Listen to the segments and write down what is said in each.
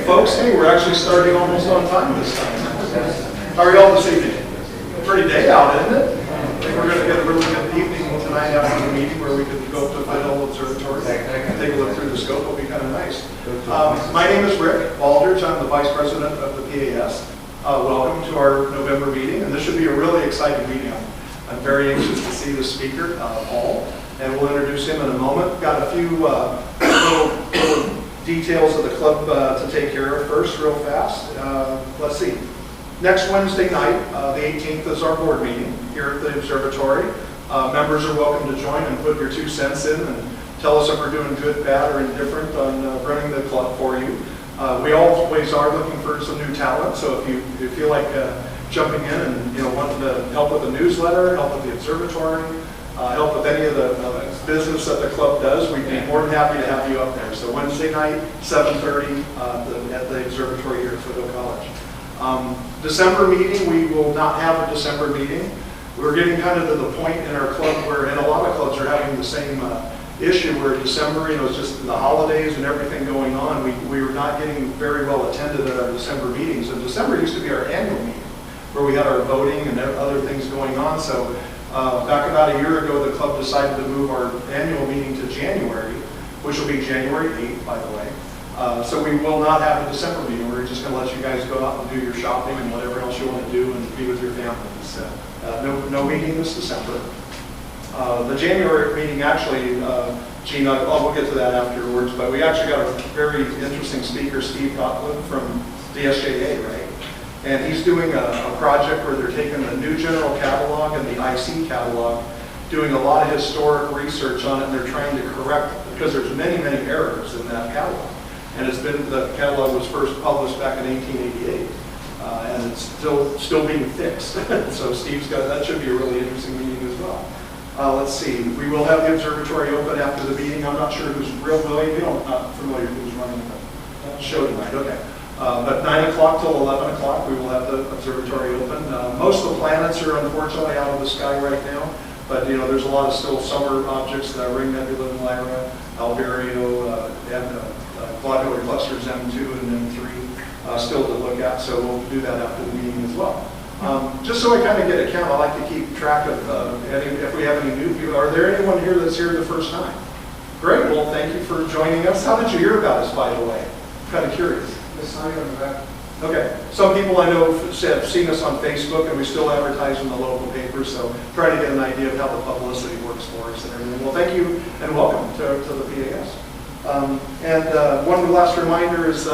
folks. Hey, we're actually starting almost on time this time. How are y'all this evening? Pretty day out, isn't it? I think we're going to get a really good evening tonight after the meeting where we could go up to Peninsula Observatory and take a look through the scope. It'll be kind of nice. My name is Rick Baldridge. I'm the Vice President of the PAS. Welcome to our November meeting, and this should be a really exciting meeting. I'm very anxious to see the speaker, Paul, and we'll introduce him in a moment. Got a few little details of the club to take care of first, real fast. Let's see. Next Wednesday night, the 18th, is our board meeting here at the Observatory. Members are welcome to join and put your 2 cents in and tell us if we're doing good, bad, or indifferent on running the club for you. We always are looking for some new talent, so if you feel like jumping in and wanting to help with the newsletter, help with the observatory, help with any of the business that the club does, we'd be more than happy to have you up there. So Wednesday night, 7:30 at the observatory here at Foothill College. December meeting, we will not have a December meeting. We're getting kind of to the point in our club where, and a lot of clubs are having the same issue where December, it's just the holidays and everything going on. We were not getting very well attended at our December meetings. And December used to be our annual meeting where we had our voting and other things going on. So back about a year ago, the club decided to move our annual meeting to January, which will be January 8th, by the way. So we will not have a December meeting. We're just going to let you guys go out and do your shopping and whatever else you want to do and be with your families. No meeting this December. The January meeting actually, Gene, we'll get to that afterwards, but we actually got a very interesting speaker, Steve Gottlieb from DSJA, right? And he's doing a project where they're taking the new general catalog and the IC catalog, doing a lot of historic research on it, and they're trying to correct, because there's many, many errors in that catalog. And the catalog was first published back in 1888, and it's still being fixed. So Steve's that should be a really interesting meeting as well. Let's see, we will have the observatory open after the meeting. I'm not sure who's not familiar who's running the show tonight, okay. But 9 o'clock till 11 o'clock, we will have the observatory open. Most of the planets are unfortunately out of the sky right now, but there's a lot of still summer objects, the Ring Nebula in Lyra, Alberio, and globular clusters M2 and M3 still to look at, so we'll do that after the meeting as well. Just so I kind of get a count, I like to keep track of if we have any new people. Are there anyone here that's here the first time? Great, well thank you for joining us. How did you hear about us, by the way? I'm kind of curious. Okay, some people I know have seen us on Facebook, and we still advertise in the local papers, so try to get an idea of how the publicity works for us and everything. Well, thank you and welcome to the PAS. One last reminder is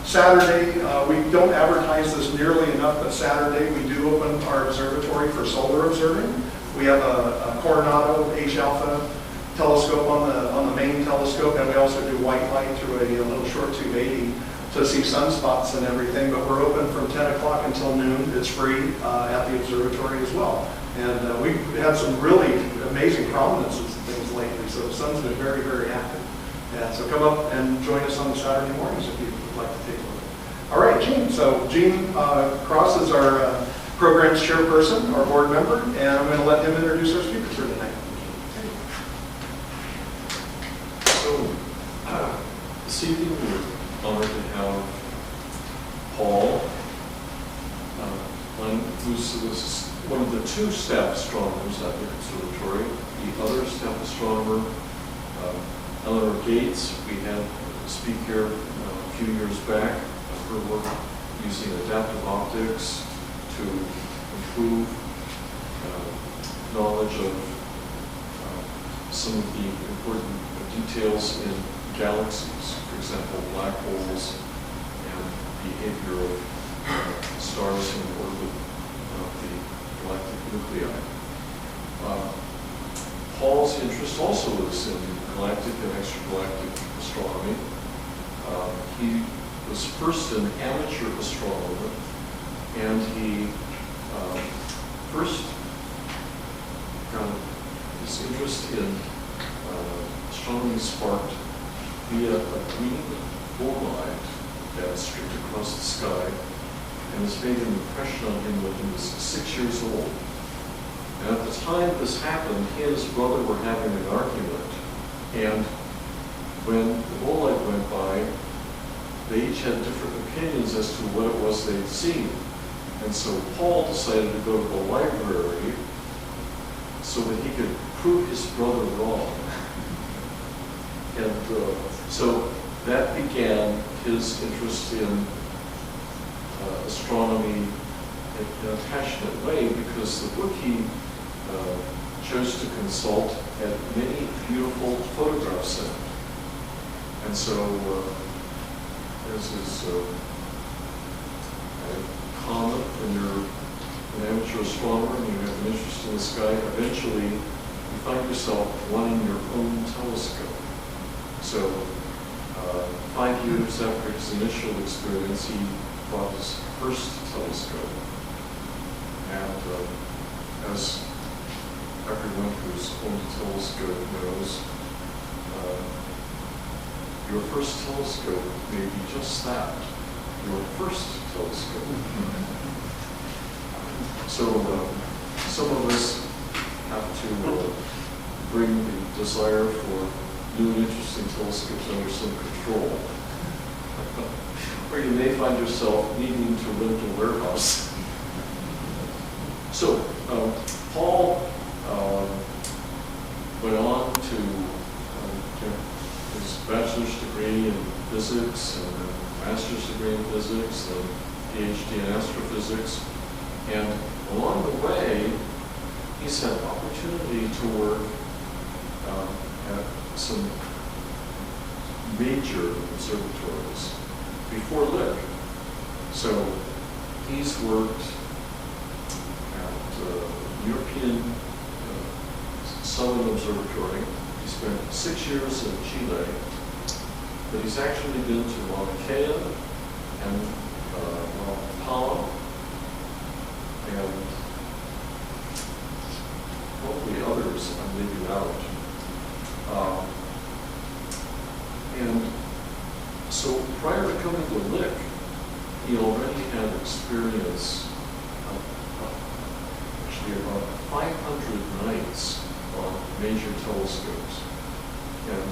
Saturday, we don't advertise this nearly enough, but Saturday we do open our observatory for solar observing. We have a Coronado H-alpha telescope on the main telescope, and we also do white light through a little short tube 80 to see sunspots and everything, but we're open from 10 o'clock until noon. It's free at the observatory as well. And we've had some really amazing prominences and things lately, so the sun's been very, very active. Yeah, so come up and join us on Saturday mornings if you'd like to take a look. All right, Gene. So Gene Cross is our program's chairperson, our board member, and I'm going to let him introduce our speakers for tonight. So this evening we're honored to have Paul, who's one of the 2 staff astronomers at the observatory. The other staff astronomer, Eleanor Gates, we had speak here a few years back of her work using adaptive optics to improve knowledge of some of the important details in galaxies, for example, black holes and behavior of stars in orbit of the galactic nuclei. Paul's interest also is in galactic and extragalactic astronomy. He was first an amateur astronomer, and he first got his interest in astronomy sparked via a green bolide that streaked across the sky, and has made an impression on him when he was 6 years old. And at the time this happened, he and his brother were having an argument, and when the bolide went by, they each had different opinions as to what it was they'd seen. And so Paul decided to go to the library so that he could prove his brother wrong. And so that began his interest in astronomy in a passionate way, because the book he chose to consult had many beautiful photographs in it. And so, as is common when you're an amateur astronomer and you have an interest in the sky, eventually you find yourself wanting your own telescope. So, 5 years after his initial experience, he bought his first telescope. And as everyone who's owned a telescope knows, your first telescope may be just that, your first telescope. So some of us have to bring the desire for new and interesting telescopes under some control. Or you may find yourself needing to rent a warehouse. So Paul went on to get his bachelor's degree in physics and a master's degree in physics and a PhD in astrophysics. And along the way, he's had opportunity to work at some major observatories before Lick. So he's worked at the European Southern Observatory. He spent 6 years in Chile, but he's actually been to Mauna Kea and Palma, and hopefully others I'm leaving out. And so prior to coming to Lick, he already had experience actually about 500 nights on major telescopes. And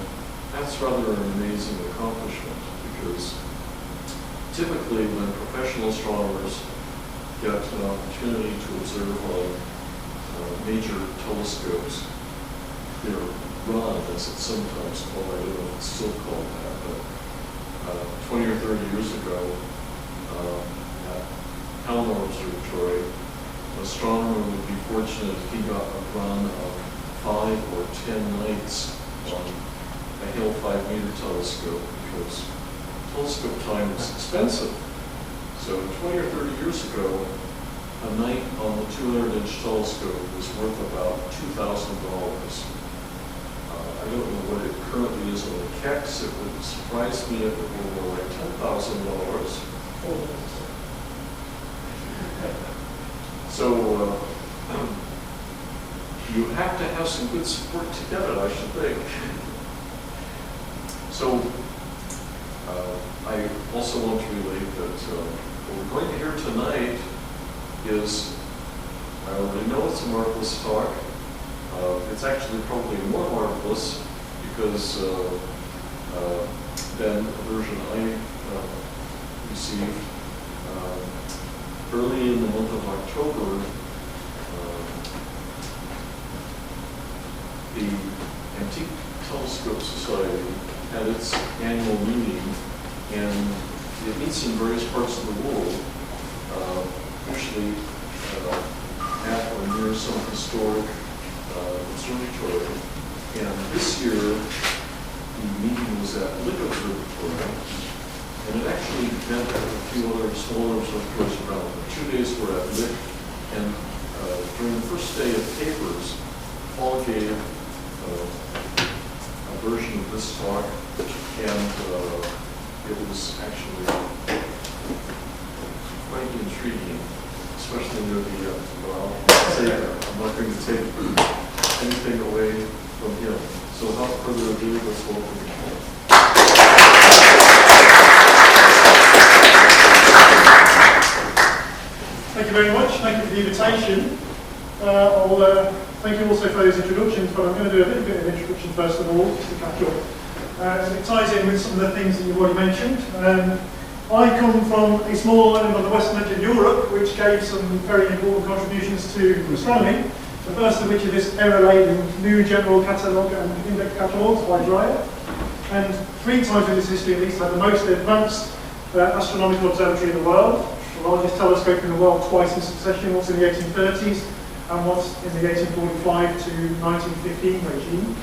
that's rather an amazing accomplishment, because typically when professional astronomers get an opportunity to observe on major telescopes, they're run, as it's sometimes called. I don't know if it's still called that, but 20 or 30 years ago at Palomar Observatory, an astronomer would be fortunate if he got a run of 5 or 10 nights on a Hale 5-meter telescope, because telescope time is expensive. So 20 or 30 years ago, a night on the 200-inch telescope was worth about $2,000. I don't know what it currently is on the Kex. It would surprise me if it were more like $10,000. So you have to have some good support to get it, I should think. So I also want to relate that what we're going to hear tonight is, I already know it's a marvelous talk. It's actually probably more marvelous because than the version I received early in the month of October. The Antique Telescope Society had its annual meeting, and it meets in various parts of the world, usually at or near some historic observatory. And this year, the meeting was at Lick Observatory, and it actually met at a few other smaller observatories around. 2 days were at Lick, and during the first day of papers, Paul gave a version of this talk, and it was actually quite intriguing, especially near the end. Well, I'm not going to take anything away from him. So without further ado, let's welcome Paul. Thank you very much. Thank you for the invitation. I'll thank you also for those introductions, but I'm going to do a little bit of introduction first of all, just to catch up. It ties in with some of the things that you've already mentioned. I come from a small island on the western edge of Europe, which gave some very important contributions to astronomy. The first of which is this error-laden new general catalogue and index catalogues by Dreyer. And 3 times in its history at least had the most advanced astronomical observatory in the world. The largest telescope in the world twice in succession, once in the 1830s and once in the 1845 to 1915 regime.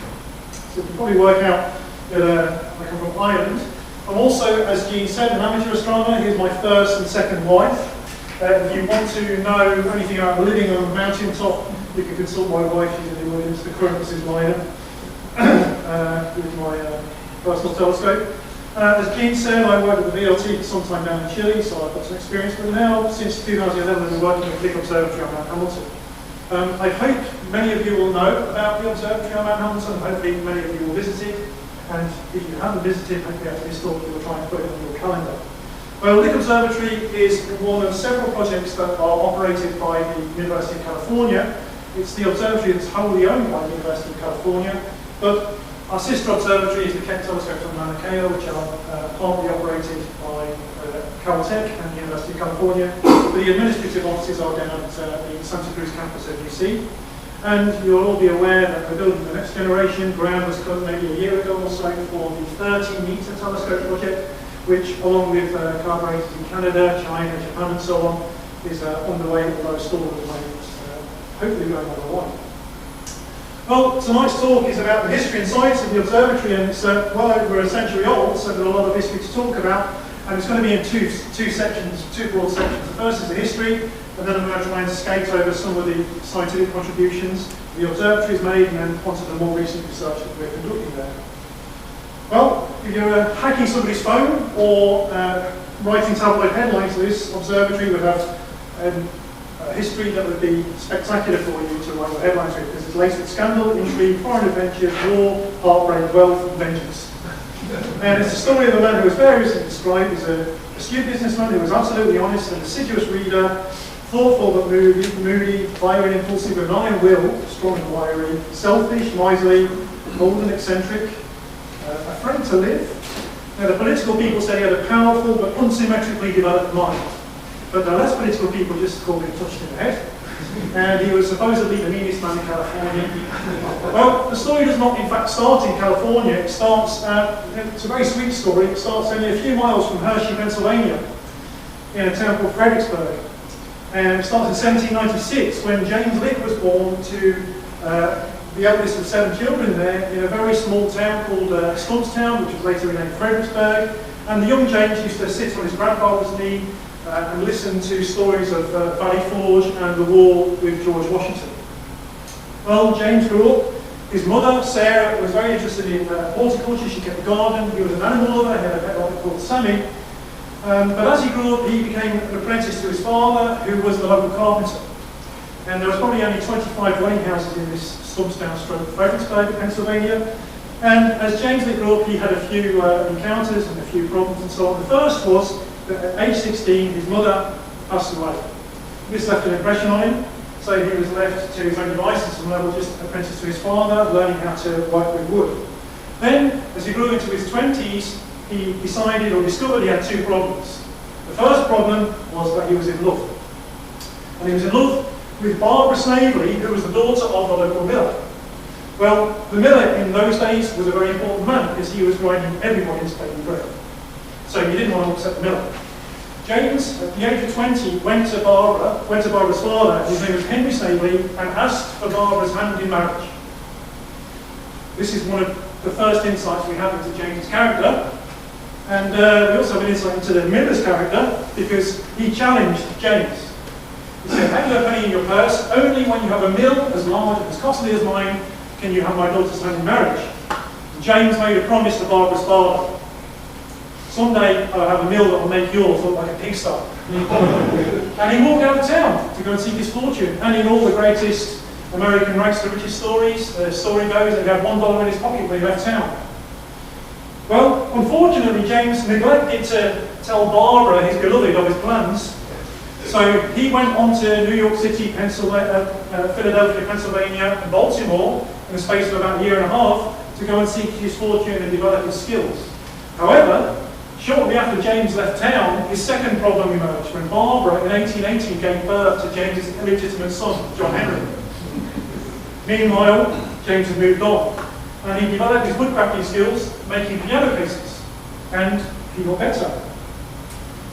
So you can probably work out that I come from Ireland. I'm also, as Jean said, an amateur astronomer. Here's my first and second wife. If you want to know anything about living on a mountain top, you can consult my wife. She's in the audience. The current Mrs. Lynam with my personal telescope. As Jean said, I worked at the VLT for some time down in Chile, so I've got some experience. But now, since 2011, I've been working at the Observatory on Mount Hamilton. I hope many of you will know about the Observatory on Mount Hamilton. Hopefully, many of you will visit it. And if you haven't visited, hopefully after this talk, you'll try and put it on your calendar. Well, the Observatory is one of several projects that are operated by the University of California. It's the observatory that's wholly owned by the University of California, but our sister observatory is the Keck Telescope on Mauna Kea, which are partly operated by Caltech and the University of California. The administrative offices are down at the Santa Cruz campus at UC. And you'll all be aware that we're building the next generation. Ground was cut maybe a year ago or so for the 30-meter telescope project, which, along with collaborators in Canada, China, Japan, and so on, is underway, although stalled at the moment. Hopefully going on one. Well, tonight's talk is about the history and science of the observatory, and it's well over a century old, so there's a lot of history to talk about. And it's going to be in two sections, 2 broad sections. The first is the history, and then I'm going to try and skate over some of the scientific contributions the observatory has made, and then onto the more recent research that we're conducting there. Well, if you're hacking somebody's phone or writing tabloid headlines, this observatory would have a history that would be spectacular for you to write the headlines with, because it's laced with scandal, intrigue, foreign adventures, war, heartbreak, wealth, and vengeance. And it's the story of a man who was variously described as an astute businessman who was absolutely honest, an assiduous reader, thoughtful but moody, fiery and impulsive, with an iron will, strong and wiry, selfish, miserly, bold and eccentric, a friend to live. Now, the political people say he had a powerful but unsymmetrically developed mind. But the less political people just called him touched in the head. And he was supposedly the meanest man in California. Well, the story does not in fact start in California. It starts, it's a very sweet story. It starts only a few miles from Hershey, Pennsylvania, in a town called Fredericksburg. And it starts in 1796 when James Lick was born to the eldest of 7 children there in a very small town called Stumpstown, which was later renamed Fredericksburg. And the young James used to sit on his grandfather's knee and listen to stories of Valley Forge and the war with George Washington. Well, James grew up. His mother, Sarah, was very interested in horticulture. She kept a garden. He was an animal lover. He had a pet rabbit called Sammy. But as he grew up, he became an apprentice to his father, who was the local carpenter. And there was probably only 25 dwelling houses in this Stumpstown stroke Fredericksburg, Pennsylvania. And as James grew up, he had a few encounters and a few problems and so on. The first was that at age 16, his mother passed away. This left an impression on him, so he was left to his own devices and level, just apprenticed to his father, learning how to work with wood. Then, as he grew into his 20s, he decided or discovered he had 2 problems. The first problem was that he was in love. And he was in love with Barbara Snavely, who was the daughter of a local miller. Well, the miller in those days was a very important man because he was grinding everybody's daily bread. So he didn't want to upset the miller. James, at the age of 20, went to Barbara's father, his name was Henry Snavely, and asked for Barbara's hand in marriage. This is one of the first insights we have into James's character. And we also have an insight into the miller's character, because he challenged James. He said, "Have you a penny in your purse? Only when you have a mill as large and as costly as mine can you have my daughter's hand in marriage." And James made a promise to Barbara's father. "Someday I'll have a mill that will make yours look like a pigsty." And he walked out of town to go and seek his fortune. And in all the greatest American rags to riches stories, the story goes that he had $1 in his pocket when he left town. Well, unfortunately, James neglected to tell Barbara, his beloved, of his plans. So he went on to New York City, Philadelphia, Pennsylvania, and Baltimore in the space of about a year and a half to go and seek his fortune and develop his skills. However, Shortly after James left town, his second problem emerged when Barbara in 1880 gave birth to James's illegitimate son, John Henry. Meanwhile, James had moved on, and he developed his woodcrafting skills making piano cases, and he got better.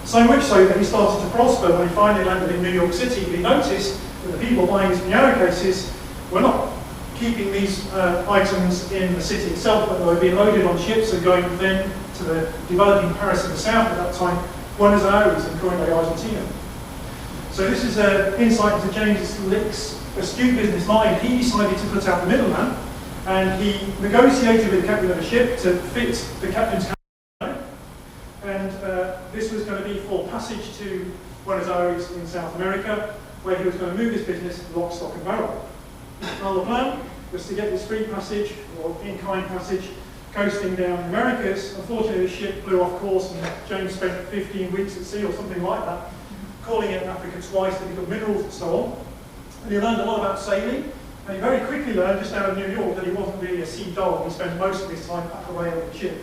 So much so that he started to prosper when he finally landed in New York City. He noticed that the people buying his piano cases were not keeping these items in the city itself, but they were being loaded on ships and going then to the developing Paris in the south at that time, Buenos Aires and currently Argentina. So this is an insight into James Lick's astute business mind. He decided to put out the middleman, and he negotiated with the captain of a ship to fit the captain's piano, and this was going to be for passage to Buenos Aires in South America, where he was going to move his business lock, stock and barrel. Now the plan was to get this free passage, or in-kind passage, coasting down the Americas. Unfortunately, the ship blew off course, and James spent 15 weeks at sea or something like that, calling it Africa twice to pick up minerals and so on. And he learned a lot about sailing, and he very quickly learned, just out of New York, that he wasn't really a sea dog. He spent most of his time at the rail of the ship.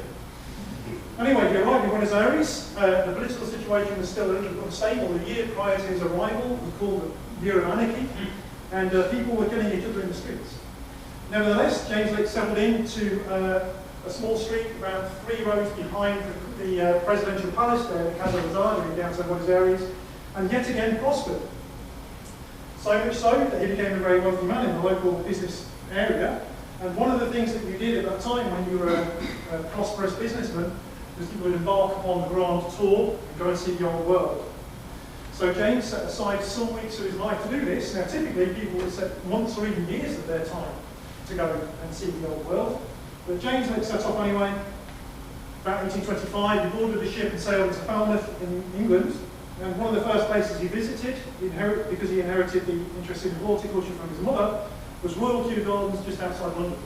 Anyway, he arrived in Buenos Aires. The political situation was still a little unstable. The year prior to his arrival was called the Year of Anarchy, and people were killing each other in the streets. Nevertheless, James Lick settled into a small street around 3 roads behind the presidential palace there, the Casa Rosada in downtown Buenos Aires, and yet again prospered. So much so that he became a very wealthy man in the local business area. And one of the things that you did at that time when you were a prosperous businessman was you would embark upon the grand tour and go and see the old world. So James set aside some weeks of his life to do this. Now typically people would set months or even years of their time to go and see the old world. But James Lick set off anyway. About 1825, he boarded the ship and sailed into Falmouth in England. And one of the first places he visited, because he inherited the interest in horticulture from his mother, was Royal Kew Gardens just outside London.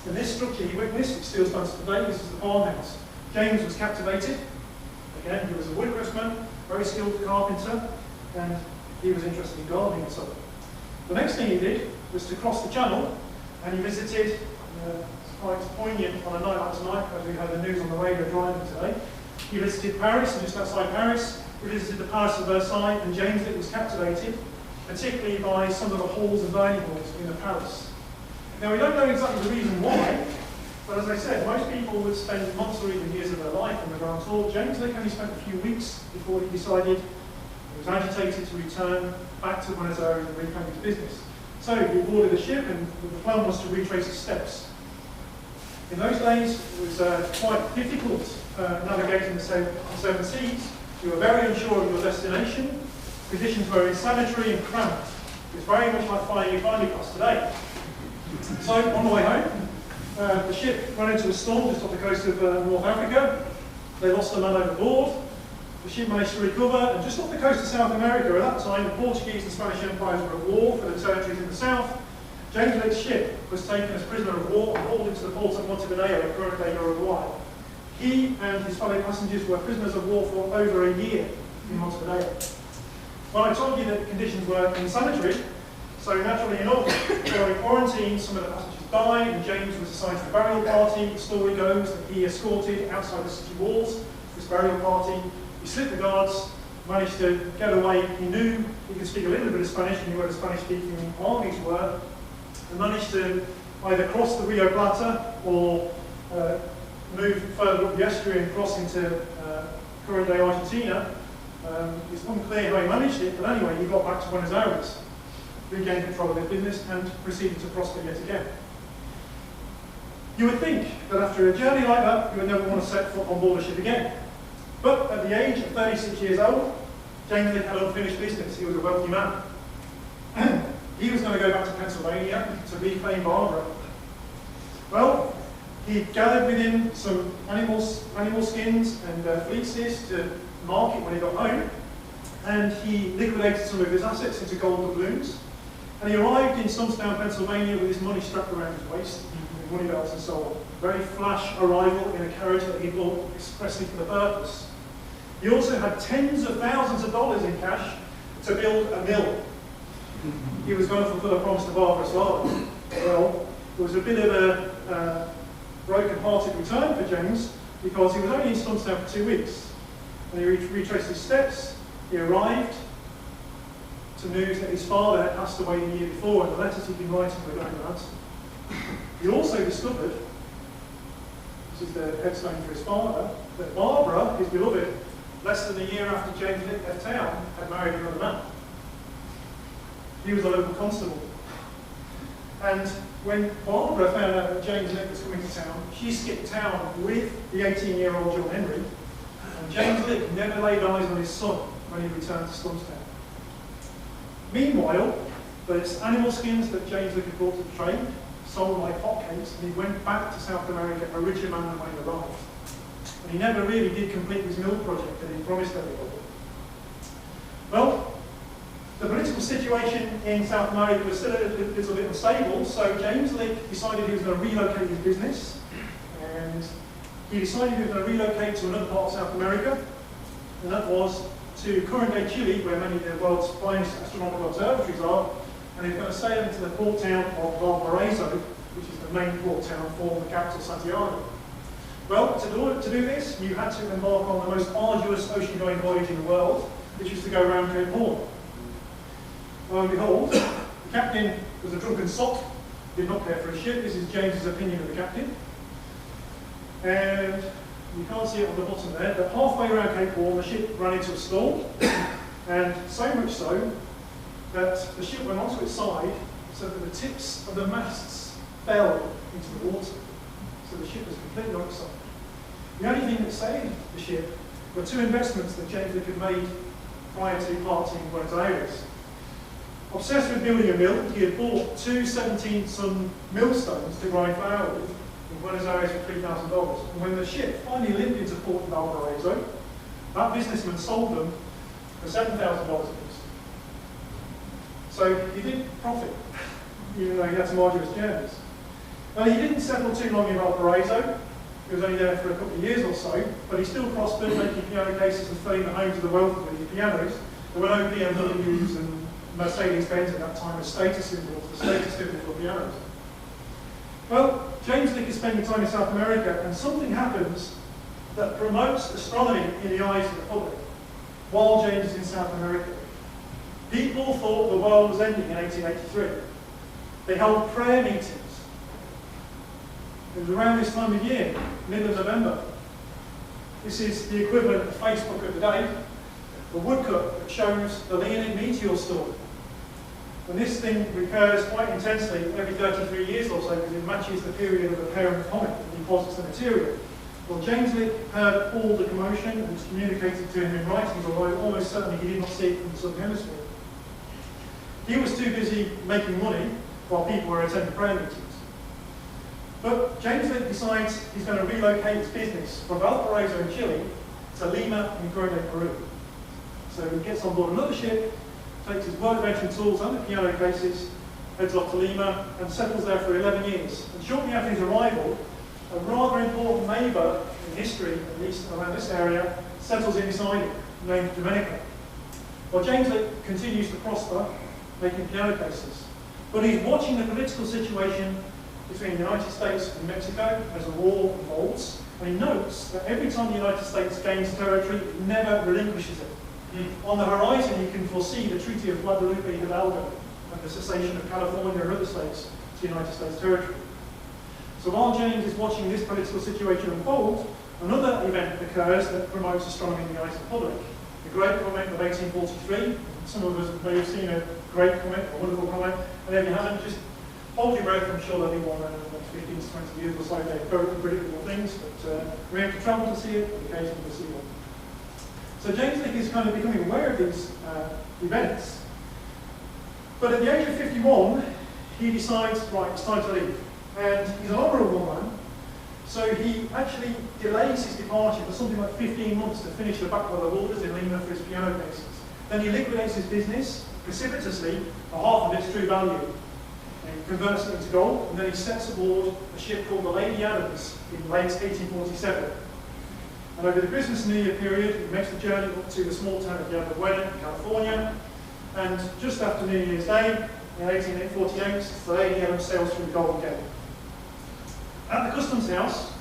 In this structure he witnessed, it still stands today, this is the farmhouse. James was captivated. Again, he was a woodcraftsman, very skilled carpenter, and he was interested in gardening and so on. The next thing he did was to cross the channel, and he visited, it's quite poignant on a night like tonight, as we heard the news on the radio driving today. He visited Paris, and just outside Paris, he visited the Palace of Versailles, and James Lick was captivated, particularly by some of the halls and dining halls in the palace. Now, we don't know exactly the reason why, but as I said, most people would spend months or even years of their life on the grand tour. James Lick only spent a few weeks before he decided he was agitated to return back to Buenos Aires and reclaim his business. So he boarded a ship, and the plan was to retrace his steps. In those days, it was quite difficult navigating the seven seas. You were very unsure of your destination. Conditions were insanitary and cramped. It was very much like flying economy class today. So on the way home, the ship ran into a storm just off the coast of North Africa. They lost a man overboard. The ship managed to recover, and just off the coast of South America at that time, the Portuguese and Spanish empires were at war for the territories in the south. James Lick's ship was taken as prisoner of war and hauled into the port of Montevideo, current-day Uruguay. He and his fellow passengers were prisoners of war for over a year in Montevideo. Well, I told you that the conditions were insanitary, so naturally enough, during quarantine, some of the passengers died, and James was assigned to the burial party. The story goes that he escorted outside the city walls this burial party. He slipped the guards, managed to get away. He knew he could speak a little bit of Spanish, he knew where the Spanish-speaking armies were, and managed to either cross the Rio Plata or move further up the estuary and cross into current-day Argentina. It's unclear how he managed it, but anyway, he got back to Buenos Aires, regained control of his business, and proceeded to prosper yet again. You would think that after a journey like that, you would never want to set foot on board a ship again. But at the age of 36 years old, James Lick had unfinished business. He was a wealthy man. He was going to go back to Pennsylvania to reclaim Barbara. Well, he gathered with him some animal skins and fleeces to market when he got home, and he liquidated some of his assets into gold doubloons. And he arrived in Sunstown, Pennsylvania with his money strapped around his waist, with money belts and so on. Very flash arrival in a carriage that he bought expressly for the purpose. He also had tens of thousands of dollars in cash to build a mill. He was going to fulfill a promise to Barbara's father. Well, it was a bit of a broken-hearted return for James. because he was only in Stumptown for 2 weeks. When he retraced his steps, he arrived to news that his father had passed away the year before, and the letters he'd been writing were going to answer. He also discovered, this is the headstone for his father, that Barbara, his beloved, less than a year after James Lick left town, had married another man. He was a local constable. And when Barbara found out that James Lick was coming to town, she skipped town with the 18-year-old John Henry, and James Lick never laid eyes on his son when he returned to Stumptown. Meanwhile, there's animal skins that James Lick had brought to the train, sold like hotcakes, and he went back to South America a richer man than when he arrived. And he never really did complete his mill project that he promised everybody. Well, the political situation in South America was still a little bit unstable, so James Lick decided he was going to relocate his business, and he decided he was going to relocate to another part of South America, and that was to current-day Chile, where many of the world's finest astronomical observatories are, and he was going to sail into the port town of Valparaiso, which is the main port town for the capital, Santiago. Well, to do this, you had to embark on the most arduous ocean-going voyage in the world, which was to go around Cape Horn. Lo and behold, the captain was a drunken sot, did not care for a ship. This is James's opinion of the captain. And you can't see it on the bottom there, but halfway around Cape Horn, the ship ran into a storm, and so much so that the ship went onto its side so that the tips of the masts fell into the water. So the ship was completely on its side. The only thing that saved the ship were 2 investments that James Lick had made prior to parting Buenos Aires. Obsessed with building a mill, he had bought 2 17-ton millstones to grind flour with in Buenos Aires for $3,000. And when the ship finally limped into port in Valparaiso, that businessman sold them for $7,000 apiece. So he did profit, even though he had some arduous journeys. Well, he didn't settle too long in Valparaiso. He was only there for a couple of years or so, but he still prospered, making piano cases and filling the homes of the wealthy with his pianos. There were no BMWs and Mercedes-Benz at that time as status symbols, the status symbol for pianos. Well, James Lick is spending time in South America, and something happens that promotes astronomy in the eyes of the public while James is in South America. People thought the world was ending in 1883. They held prayer meetings. It was around this time of year, middle of November. This is the equivalent of Facebook of the day, a woodcut that shows the Lynam meteor storm. And this thing recurs quite intensely every 33 years or so because it matches the period of a parent comet that deposits the material. Well, James Lick heard all the commotion and was communicated to him in writings, although almost certainly he did not see it from the Southern Hemisphere. He was too busy making money while people were attending prayer meetings. But James Lick decides he's going to relocate his business from Valparaiso in Chile to Lima in Coronado, Peru. So he gets on board another ship, takes his workbench tools and the piano cases, heads off to Lima and settles there for 11 years. And shortly after his arrival, a rather important neighbour in history, at least around this area, settles in beside him, named Domenico. Well, James Lick continues to prosper, making piano cases. But he's watching the political situation between the United States and Mexico as a war unfolds, and he notes that every time the United States gains territory, it never relinquishes it. On the horizon, you can foresee the Treaty of Guadalupe Hidalgo and the cessation of California and other states to United States territory. So while James is watching this political situation unfold, another event occurs that promotes astronomy in the eyes of the public. The Great Comet of 1843. Some of us may have seen a great comet, a wonderful comet, and if you haven't, just hold your breath. I'm sure there'll be one in the next 15 to 20 years or so. They're very unpredictable things, but we have to travel to see it, but occasionally to see one. So James Lick is kind of becoming aware of these events. But at the age of 51, he decides, right, it's time to leave. And he's an honourable man, so he actually delays his departure for something like 15 months to finish the backlog of orders in Lima for his piano cases. Then he liquidates his business precipitously for half of its true value. And he converts it into gold, and then he sets aboard a ship called the Lady Adams in late 1847. And over the Christmas and New Year period, he makes the journey up to the small town of Buena in California. And just after New Year's Day, in 1848, the Lady Adams sails through the Golden Gate. At the customs house,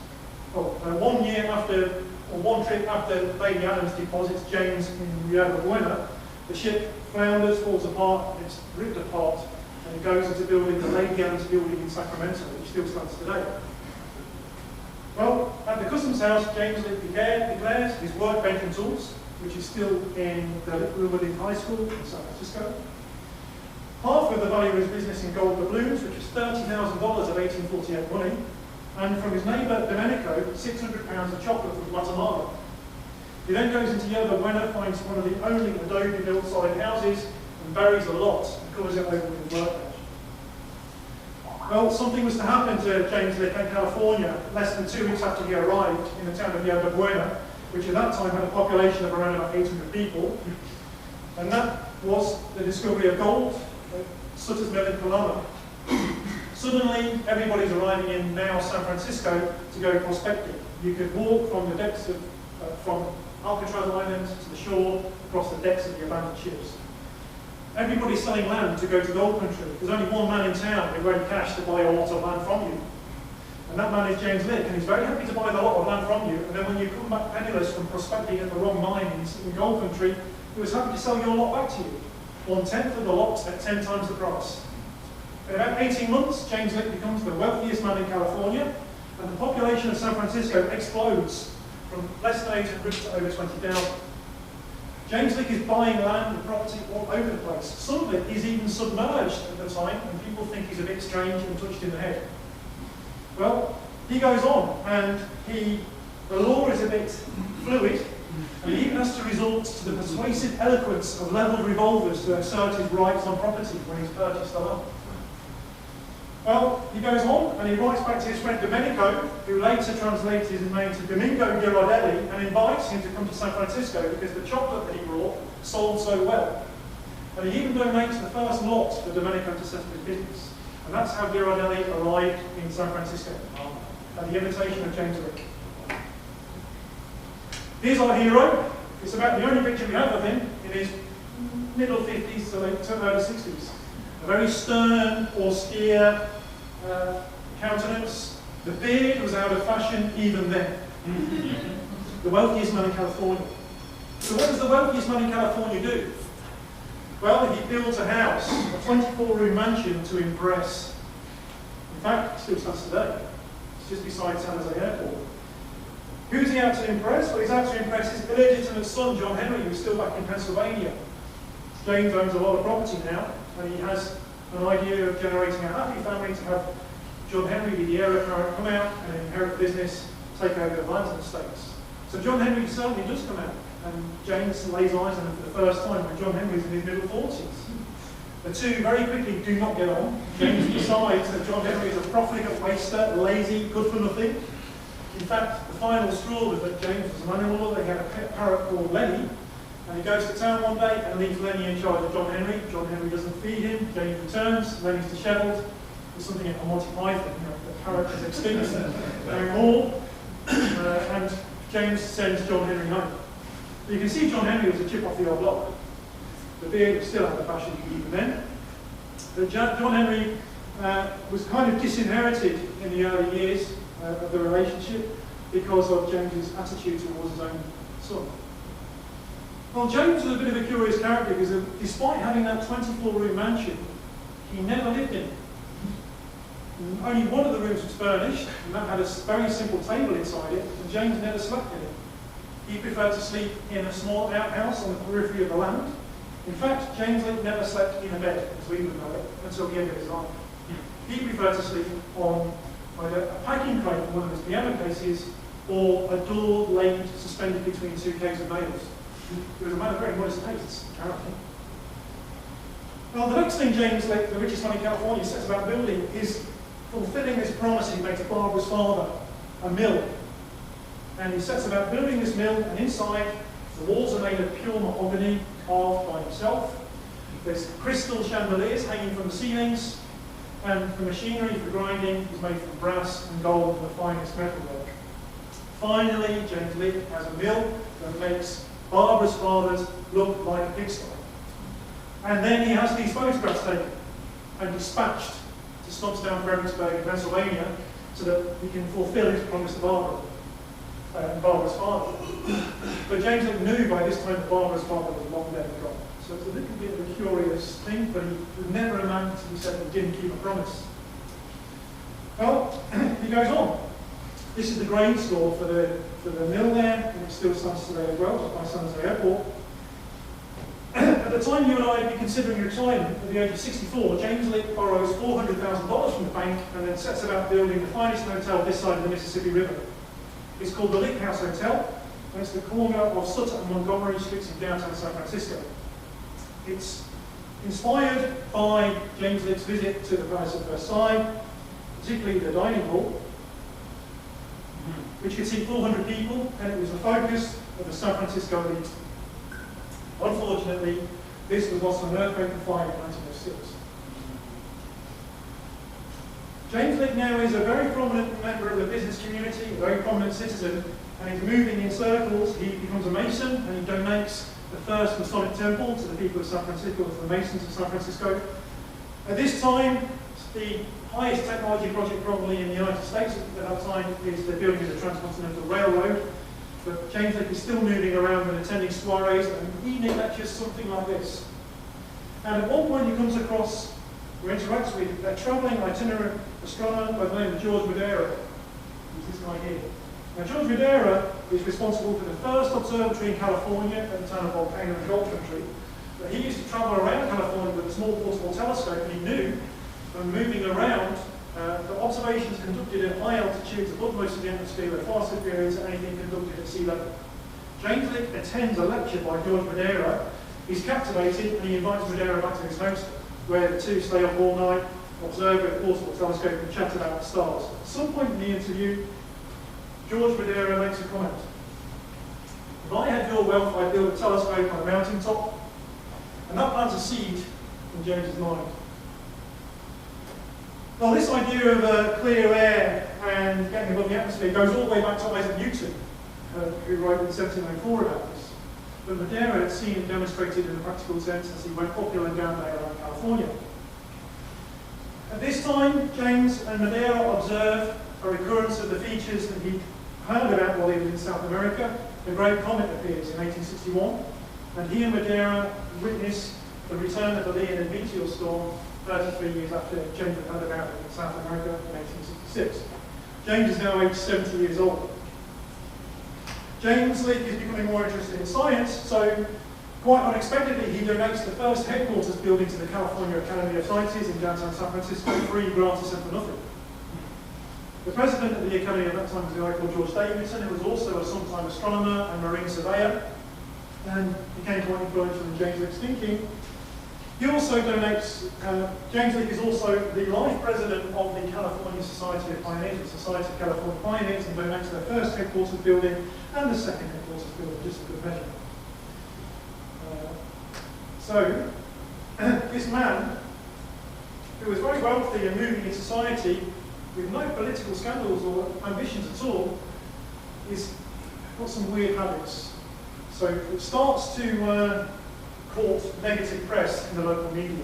1 year after, or one trip after Lady Adams deposits James in Yerba Buena, the ship flounders, falls apart, and it's ripped apart, and it goes into building the Lady Adams building in Sacramento, which still stands today. Well, at the customs house, James Lick declares his workbench and tools, which is still in the Lynam High School in San Francisco. Half of the value of his business in gold doubloons, which is $30,000 of 1848 money, and from his neighbour Domenico, 600 pounds of chocolate from Guatemala. He then goes into Yerba Buena, finds one of the only adobe-built solid houses, and buries a lot and covers it over with his workbench. Well, something was to happen to James Lick in California less than 2 weeks after he arrived in the town of Yerba Buena, which at that time had a population of around about 800 people, and that was the discovery of gold, Sutter's Mill in Coloma. Suddenly, everybody's arriving in now San Francisco to go prospecting. You could walk from the decks of, from Alcatraz Island to the shore, across the decks of the abandoned ships. Everybody's selling land to go to gold country. There's only one man in town with ready cash to buy a lot of land from you. And that man is James Lick, and he's very happy to buy the lot of land from you. And then when you come back penniless from prospecting at the wrong mines in gold country, he was happy to sell your lot back to you. 1/10 of the lot at 10 times the price. In about 18 months, James Lick becomes the wealthiest man in California, and the population of San Francisco explodes from less than 800 to over 20,000. James Lick is buying land and property all over the place. Some of it is even submerged at the time, and people think he's a bit strange and touched in the head. Well, he goes on, and the law is a bit fluid, and he even has to resort to the persuasive eloquence of levelled revolvers to assert his rights on property when he's purchased the land. Well, he goes on, and he writes back to his friend Domenico, who later translates his name to Domingo Girardelli, and invites him to come to San Francisco because the chocolate that he brought sold so well. And he even donates the first lot for Domenico to set up his business. And that's how Girardelli arrived in San Francisco, at the invitation of James Lick. Here's our hero. It's about the only picture we have of him in his middle 50s to early 60s. A very stern, austere countenance. The beard was out of fashion even then. The wealthiest man in California. So what does the wealthiest man in California do? Well, he builds a house, a 24-room mansion to impress. In fact, it still stands today. It's just beside San Jose Airport. Who's he out to impress? Well, he's out to impress his illegitimate son, John Henry, who's still back in Pennsylvania. James owns a lot of property now, and he has an idea of generating a happy family to have John Henry be the heir apparent, come out and inherit the business, take over the lands and estates. So John Henry certainly does come out, and James lays eyes on him for the first time when John Henry's in his middle 40s. The two very quickly do not get on. James decides that John Henry is a profligate waster, lazy, good for nothing. In fact, the final straw was that James was an animal. They had a pet parrot called Lenny, and he goes to town one day and leaves Lenny in charge of John Henry. John Henry doesn't feed him. James returns. Lenny's dishevelled. There's something in Monty Python. The parrot is extinct, no more. And James sends John Henry home. You can see John Henry was a chip off the old block. The beard was still out of fashion even then. But John Henry was kind of disinherited in the early years of the relationship because of James's attitude towards his own son. Well, James was a bit of a curious character because despite having that 24-room mansion, he never lived in it. Only one of the rooms was furnished, and that had a very simple table inside it, and James never slept in it. He preferred to sleep in a small outhouse on the periphery of the land. In fact, James Lick never slept in a bed, as we would know it, until the end of his life. He preferred to sleep on either a packing crate in one of his piano cases, or a door laid suspended between two caves of nails. He was a man of very modest tastes, apparently. Well, the next thing James Lick, the richest man in California, sets about building is fulfilling this promise he made to Barbara's father, a mill. And he sets about building this mill, and inside, the walls are made of pure mahogany, carved by himself. There's crystal chandeliers hanging from the ceilings, and the machinery for grinding is made from brass and gold and the finest metalwork. Finally, James Lick has a mill that makes Barbara's fathers look like a pigsty. And then he has these photographs taken and dispatched to Scottsdale, Fredericksburg, Pennsylvania, so that he can fulfill his promise to Barbara. and Barbara's father. But James Lick knew by this time that Barbara's father was long dead and gone. So it's a little bit of a curious thing, but he was never a man to be said that he didn't keep a promise. Well, he goes on. This is the grain store for the mill there, and it still stands today as well, just by San Jose Airport. At the time you and I would be considering retirement at the age of 64, James Lick borrows $400,000 from the bank and then sets about building the finest hotel this side of the Mississippi River. It's called the Lick House Hotel, and it's the corner of Sutter and Montgomery Streets in downtown San Francisco. It's inspired by James Lick's visit to the Palace of Versailles, particularly the dining hall, which could seat 400 people, and it was the focus of the San Francisco elite. Unfortunately, this was lost on an earthquake and fire in 1906. James Lick now is a very prominent member of the business community, a very prominent citizen, and he's moving in circles. He becomes a Mason, and he donates the first Masonic temple to the people of San Francisco, to the Masons of San Francisco. At this time, the highest technology project probably in the United States at that time is the building of the Transcontinental Railroad. But James Lick is still moving around and attending soirees and evening lectures, something like this. And at one point he comes across, or interacts with, a travelling itinerant astronomer by the name of George Madeira. Who's this guy here? Now George Madeira is responsible for the first observatory in California at the town of Volcano and Gold Country. But he used to travel around California with a small portable telescope, and he knew from moving around the observations conducted at high altitudes above most of the atmosphere were far superior to anything conducted at sea level. James Lick attends a lecture by George Madeira. He's captivated, and he invites Madeira back to his house, where the two stay up all night, observe with a portable telescope, and chat about the stars. At some point in the interview, George Madeira makes a comment. If I had your wealth, I'd build a telescope on a mountain top, and that plants a seed in James's mind. Well, this idea of clear air and getting above the atmosphere goes all the way back to Isaac Newton, who wrote in 1704 about this. But Madeira had seen it demonstrated in a practical sense as he went uphill and down there around California. At this time, James and Madeira observe a recurrence of the features that he'd heard about while he was in South America. The Great Comet appears in 1861, and he and Madeira witness the return of the Lynam meteor storm 33 years after James had heard about it in South America in 1866. James is now aged 70 years old. James Lick is becoming more interested in science, so quite unexpectedly he donates the first headquarters building to the California Academy of Sciences in downtown San Francisco, free, gratis and for nothing. The president of the Academy at that time was a guy called George Davidson, who was also a sometime astronomer and marine surveyor, and became quite influential in James Lick's thinking. He also donates, James Lick is also the life president of the California Society of Pioneers, the Society of California Pioneers, and donates their first headquarters building and the second headquarters building, just for good measure. So, this man, who was very wealthy and moving in society, with no political scandals or ambitions at all, is got some weird habits. So it starts to court negative press in the local media.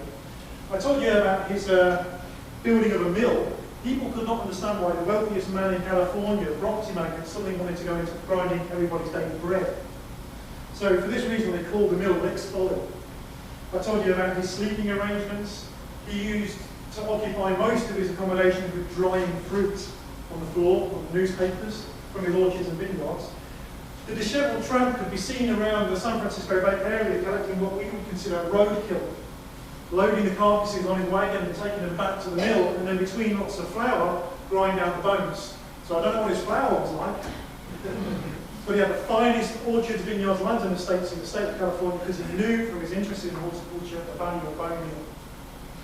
I told you about his building of a mill. People could not understand why the wealthiest man in California, a property magnate, suddenly wanted to go into grinding everybody's daily bread. So for this reason they called the mill Lick's Folly. I told you about his sleeping arrangements. He used to occupy most of his accommodations with drying fruit on the floor, on the newspapers, from his orchards and vineyards. The dishevelled tramp could be seen around the San Francisco Bay Area collecting what we would consider roadkill, loading the carcasses on his wagon and taking them back to the mill, and then between lots of flour, grind out the bones. So I don't know what his flour was like, but he had the finest orchards, vineyards, lands and estates in the state of California because he knew from his interest in horticulture the value of bone meal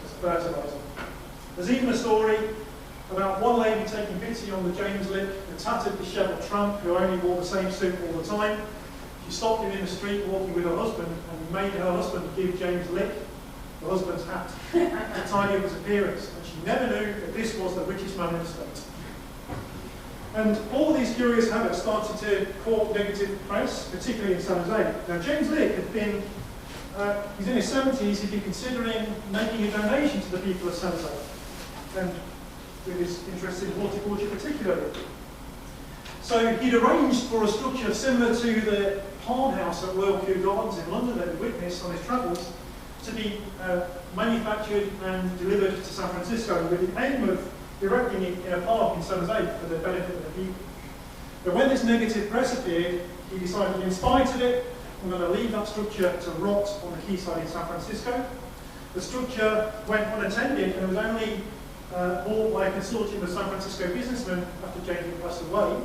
as fertilizer. There's even a story about one lady taking pity on the James Lick, the tattered, dishevelled tramp who only wore the same suit all the time. She stopped him in the street walking with her husband and made her husband give James Lick the husband's hat to tidy up his appearance. And she never knew that this was the richest man in the state. And all these curious habits started to court negative press, particularly in San Jose. Now James Lick had been, he's in his 70s, he'd been considering making a donation to the people of San Jose. And with his interest in horticulture particularly. So he'd arranged for a structure similar to the palm house at Royal Kew Gardens in London that he witnessed on his travels to be manufactured and delivered to San Francisco with the aim of erecting it in a park in Sun's 8 for the benefit of the people. But when this negative press appeared, he decided, in spite of it, I'm going to leave that structure to rot on the quayside in San Francisco. The structure went unattended and was only bought by a consortium of San Francisco businessmen after James Lick passed away.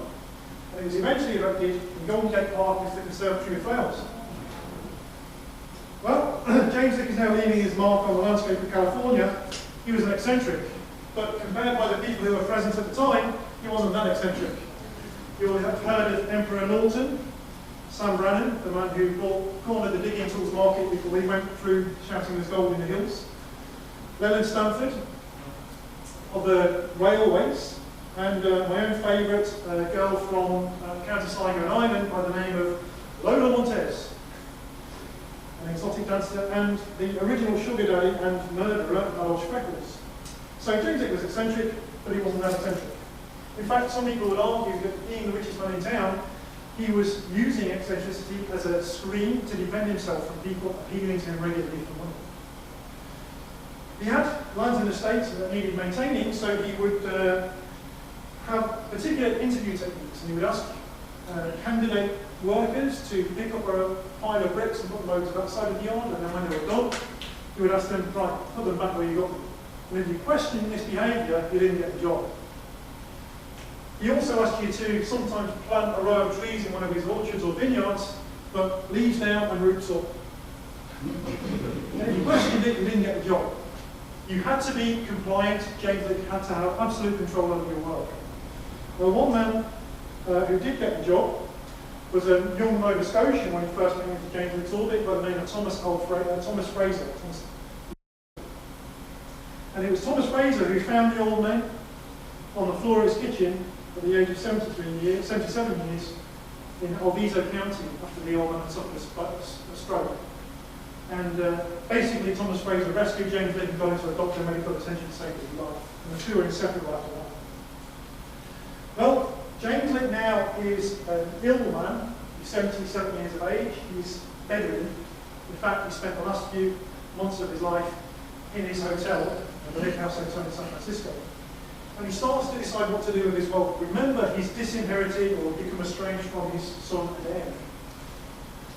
And it was eventually erected in Golden Gate Park with the Conservatory of Flowers. Well, James Lick is now leaving his mark on the landscape of California. He was an eccentric, but compared by the people who were present at the time, he wasn't that eccentric. You will have heard of Emperor Norton, Sam Brannan, the man who cornered the digging tools market before he went through shouting there's gold in the hills. Leonard Stanford of the railways, and my own favourite, a girl from County Sligo Island by the name of Lola Montez, an exotic dancer, and the original sugar daddy and murderer, Adolf Freckles. So James Lick was eccentric, but he wasn't that eccentric. In fact, some people would argue that being the richest man in town, he was using eccentricity as a screen to defend himself from people appealing to him regularly for money. He had lands and estates that needed maintaining, so he would have particular interview techniques, and he would ask candidate workers to pick up a pile of bricks and put them over to that side of the yard, and then when they were done, he would ask them, right, put them back where you got them. And if you question this behaviour, you didn't get the job. He also asked you to sometimes plant a row of trees in one of his orchards or vineyards, but leaves down and roots up. And if you questioned it, you didn't get the job. You had to be compliant. James Lick had to have absolute control over your work. Well, one man who did get the job was a young Nova Scotian when he first came into James Lick's orbit by the name of Thomas Fraser. And it was Thomas Fraser who found the old man on the floor of his kitchen at the age of 77 years in Alviso County after the old man had suffered a stroke. And basically Thomas Fraser rescued James Lick and got into a doctor and medical attention to save his life. And the two were inseparable after that. Well, James Lick now is an ill man. He's 77 years of age. He's bedridden. In fact, he spent the last few months of his life in his hotel, the Lick House Hotel in San Francisco. And he starts to decide what to do with his wealth. Remember, he's disinherited or become estranged from his son and heir.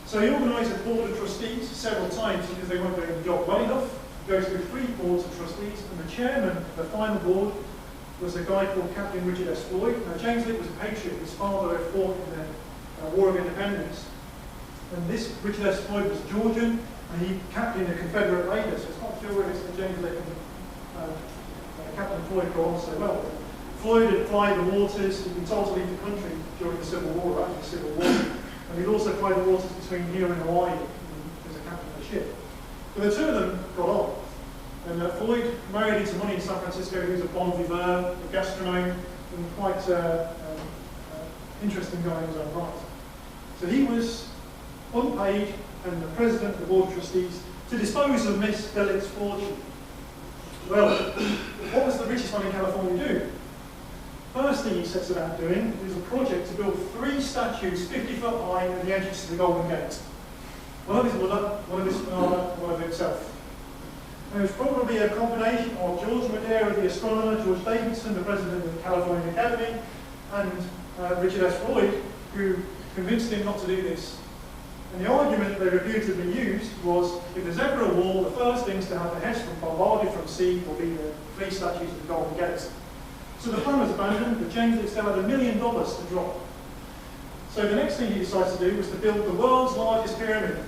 So he organised a board of trustees several times because they weren't doing the job well enough. He goes through 3 boards of trustees, and the chairman of the final board was a guy called Captain Richard S. Floyd. Now, James Lick was a patriot. His father had fought in the War of Independence. And this Richard S. Floyd was Georgian, and he captained a Confederate raider, so it's not sure whether it's that James Lick and Captain Floyd got on so well. Floyd had plied the waters. He'd been told to leave the country during the Civil War, after the Civil War. And he'd also plied the waters between here and Hawaii as a captain of the ship. But the two of them got on. And Floyd married into money in San Francisco. He was a bon vivant, a gastronome, and quite interesting guy in his own right. So he was unpaid and the president of the board of trustees to dispose of Miss Lick's fortune. Well, what does the richest man in California do? First thing he sets about doing is a project to build 3 statues 50 foot high at the entrance to the Golden Gate. One of his mother, one of his father, one of himself. And it was probably a combination of George Madera, the astronomer, George Davidson, the president of the California Academy, and Richard S. Floyd, who convinced him not to do this. And the argument they reputedly used was, if there's ever a war, the first things to have the heads from bombarded from sea will be the 3 statues of the Golden Gate. So the plan was abandoned, but James Lick still had $1 million to drop. So the next thing he decides to do was to build the world's largest pyramid,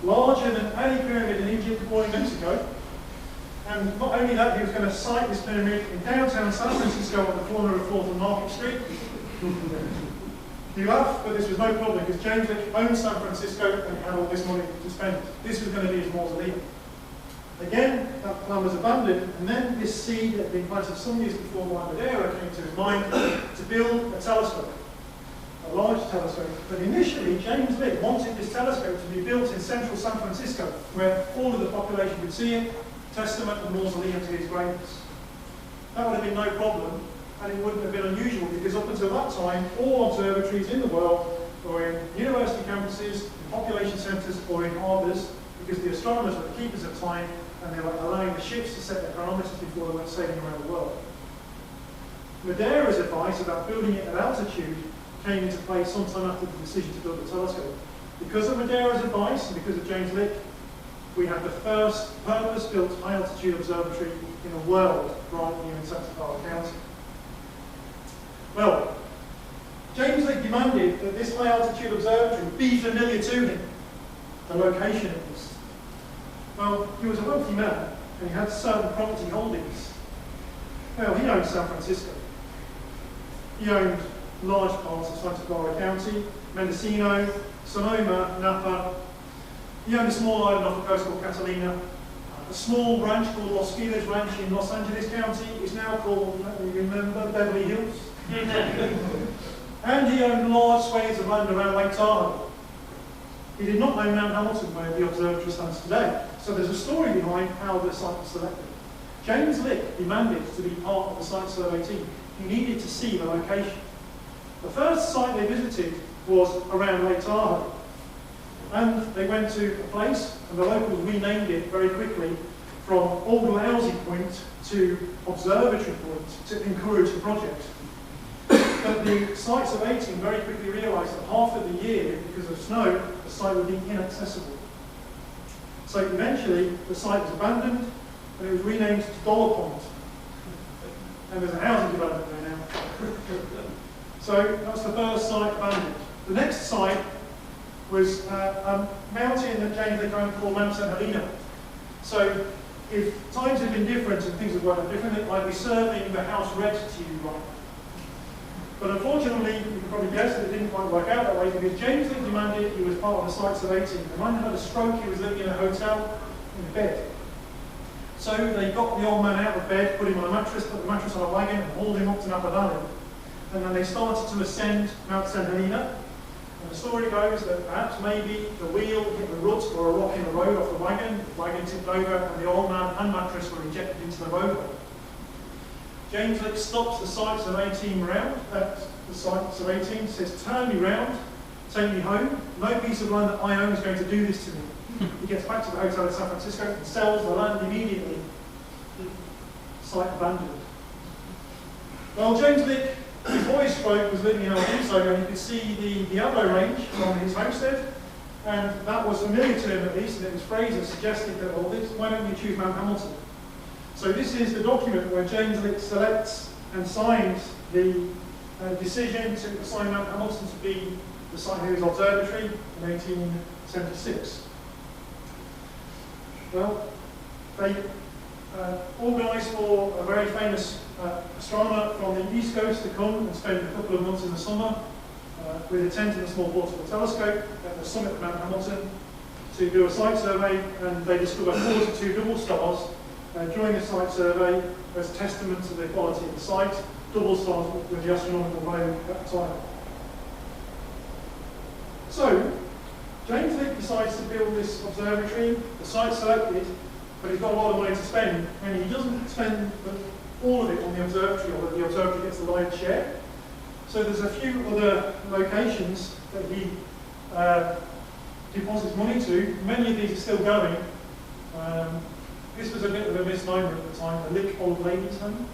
larger than any pyramid in Egypt or in Mexico. And not only that, he was going to site this pyramid in downtown San Francisco on the corner of 4th and Market Street. You laugh, but this was no problem because James Lick owned San Francisco and had all this money to spend. This was going to be his mausoleum. Again, that plan was abandoned, and then this seed that had been planted some years before by Madera came to his mind to build a telescope, a large telescope. But initially, James Lick wanted this telescope to be built in central San Francisco, where all of the population could see it, testament and mausoleum to his greatness. That would have been no problem, and it wouldn't have been unusual because up until that time, all observatories in the world were in university campuses, in population centres, or in harbours, because the astronomers were the keepers of time and they were allowing the ships to set their chronometers before they went sailing around the world. Madeira's advice about building it at altitude came into play sometime after the decision to build the telescope. Because of Madeira's advice and because of James Lick, we have the first purpose-built high-altitude observatory in the world right here in Santa Clara County. Well, James Lick demanded that this high-altitude observatory be familiar to him, the location at least. Well, he was a wealthy man and he had certain property holdings. Well, he owned San Francisco. He owned large parts of Santa Clara County, Mendocino, Sonoma, Napa. He owned a small island off the coast called Catalina. A small ranch called Los Feliz Ranch in Los Angeles County is now called, let me remember, Beverly Hills. And he owned large swathes of land around Lake Tahoe. He did not own Mount Hamilton, where the observatory stands today. So there's a story behind how the site was selected. James Lick demanded to be part of the site survey team. He needed to see the location. The first site they visited was around Lake Tahoe. And they went to a place, and the locals renamed it very quickly from Old Lousy Point to Observatory Point to encourage the project. But the site survey team very quickly realised that half of the year, because of snow, the site would be inaccessible. So eventually, the site was abandoned, and it was renamed to Dollar Point. And there's a housing development there now. So that's the first site abandoned. The next site was a mountain that James Lick owned called Mount St. Helena. So if times had been different and things had worked out differently, I'd be serving the house red to you right now. But unfortunately, you can probably guess that it didn't quite work out that way because James Lick demanded he was part of the site survey team. The man had a stroke, he was living in a hotel in bed. So they got the old man out of bed, put him on a mattress, put the mattress on a wagon, and hauled him up to Napa Valley. And then they started to ascend Mount St. Helena. And the story goes that perhaps maybe the wheel hit the rut or a rock in the road off the wagon tipped over, and the old man and mattress were injected into the roadway. James Lick stops the site survey team around, the site survey team says, "Turn me round, take me home. No piece of land that I own is going to do this to me." He gets back to the hotel in San Francisco and sells the land immediately. Site abandoned. Well, James Lick, before his stroke, was living in Alfonso, and you could see the Diablo Range from his homestead, and that was familiar to him at least, and it was Fraser suggested that, well, why don't you choose Mount Hamilton? So this is the document where James Lick selects and signs the decision to assign Mount Hamilton to be the site of his observatory in 1876. Well, they organised for a very famous astronomer from the East Coast to come and spend a couple of months in the summer with a tent and a small portable telescope at the summit of Mount Hamilton to do a site survey, and they discovered 42 double stars during the site survey as testament to the quality of the site. Double stars with the astronomical value at the time. So, James Lick decides to build this observatory. The site's selected, but he's got a lot of money to spend, and he doesn't spend all of it on the observatory, or the observatory gets the lion's share. So there's a few other locations that he deposits money to. Many of these are still going. This was a bit of a misnomer at the time, the Lick Old Ladies Home,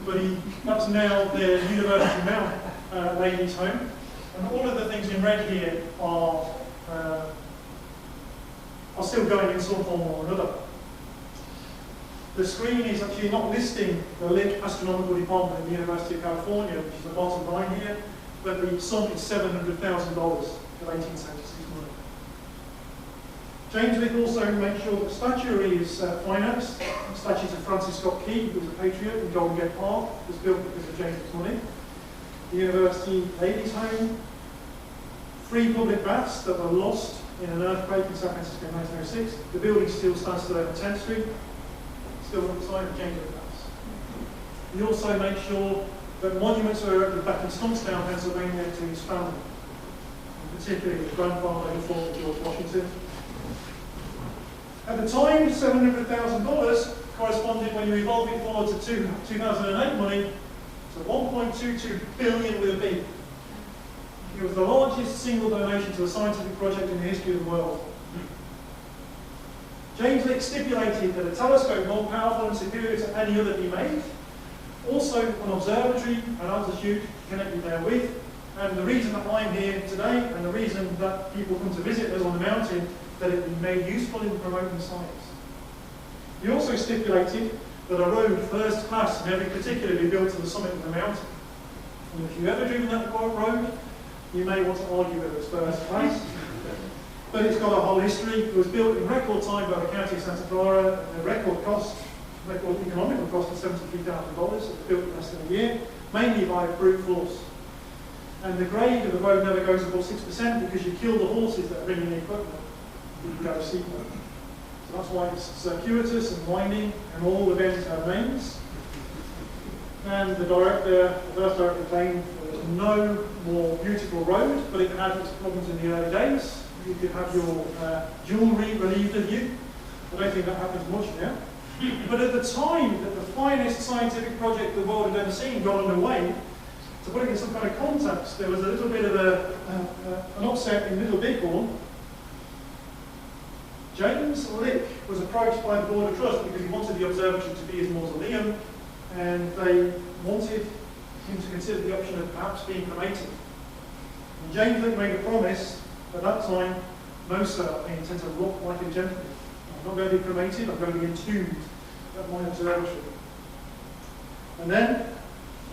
but that's now the University Mount Ladies Home. And all of the things in red here are still going in some form or another. The screen is actually not listing the Lick Astronomical Department at the University of California, which is the bottom line here, but the sum is $700,000 of 1876 money. James Lick also makes sure that statuary is financed. Statues of Francis Scott Key, who was a patriot in Golden Gate Park, was built because of James Lick's money. The University Ladies' Home, 3 public baths that were lost in an earthquake in San Francisco in 1906. The building still stands today on 10th Street, still on the side of James Lick Baths. He also makes sure that monuments are erected back in Stumptown, Pennsylvania, to his family, and particularly his grandfather who fought with George Washington. At the time, $700,000 corresponded, when you evolve it forward to 2008 money, So 1.22 billion with a B. It was the largest single donation to a scientific project in the history of the world. James Lick stipulated that a telescope more powerful and superior to any other be made, also an observatory and altitude connected therewith, and the reason that I'm here today, and the reason that people come to visit us on the mountain, that it be made useful in promoting science. He also stipulated that a road first class in every particular be built to the summit of the mountain. And if you've ever driven that road, you may want to argue whether it's first class. But it's got a whole history. It was built in record time by the county of Santa Clara at a record economical cost of $73,000. It was built in less than a year, mainly by brute force. And the grade of the road never goes above 6% because you kill the horses that are bringing the equipment. You go steeper. So that's why it's circuitous and winding, and all the bends have names. And the first director claimed there was no more beautiful road, but it had its problems in the early days. You could have your jewellery relieved of you. I don't think that happens much now. But at the time that the finest scientific project the world had ever seen got underway, to put it in some kind of context, there was a little bit of an upset in Little Bighorn. James Lick was approached by the Board of Trust because he wanted the observatory to be his mausoleum, and they wanted him to consider the option of perhaps being cremated. And James Lick made a promise at that time: "No, sir, I intend to rot like a gentleman. I'm not going to be cremated, I'm going to be entombed at my observatory." And then,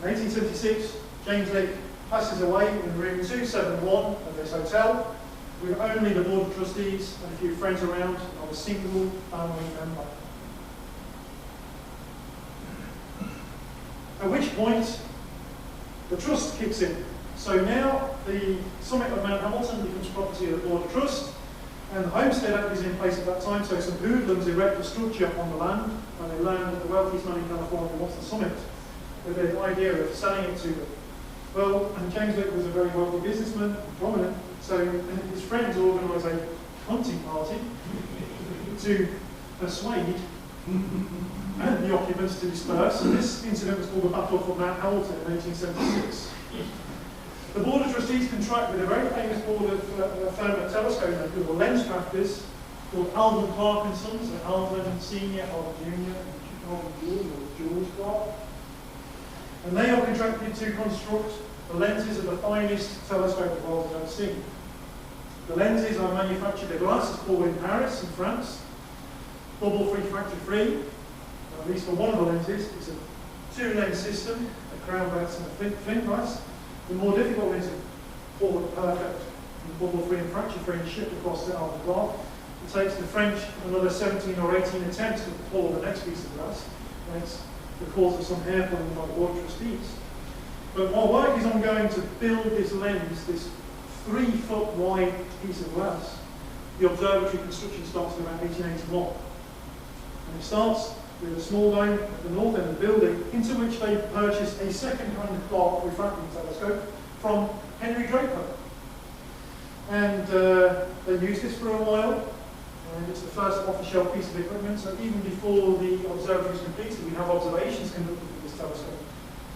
in 1876, James Lick passes away in room 271 of this hotel, with only the Board of Trustees and a few friends around, not a single family member. At which point, the trust kicks in. So now the summit of Mount Hamilton becomes property of the Board of Trust, and the Homestead Act is in place at that time, so some hoodlums erect a structure on the land, and they learn that the wealthiest man in California wants the summit, with the idea of selling it to them. Well, and James Lick was a very wealthy businessman, prominent, so his friends organised a hunting party to persuade the occupants to disperse, and this incident was called the Battle of Mount Hamilton in 1876. The Board of Trustees contract with a very famous board of firm of telescope who were lens crafters called Alvin Clark and Sons, and Alvin Senior, Alvin Junior, and Alvin George, or George Clark. And they are contracted to construct the lenses of the finest telescope the world has ever seen. The lenses are manufactured, the glass is called in Paris, in France, bubble-free, fracture-free. At least for one of the lenses, it's a two-lens system, a crown glass and a flint glass. The more difficult lenses are perfect, and bubble-free and fracture-free, and shipped across to Alvin Clark. It takes the French another 17 or 18 attempts to pull the next piece of glass, and it's the cause of some hair pulling by the Board of Trustees. But while work is ongoing to build this lens, this 3-foot wide piece of glass, the observatory construction starts in about 1881. And it starts with a small dome at the north end of the building, into which they purchased a second-hand Clark refracting telescope from Henry Draper. And they used this for a while, and it's the first off-the-shelf piece of equipment, so even before the observatory is completed, we have observations conducted with this telescope.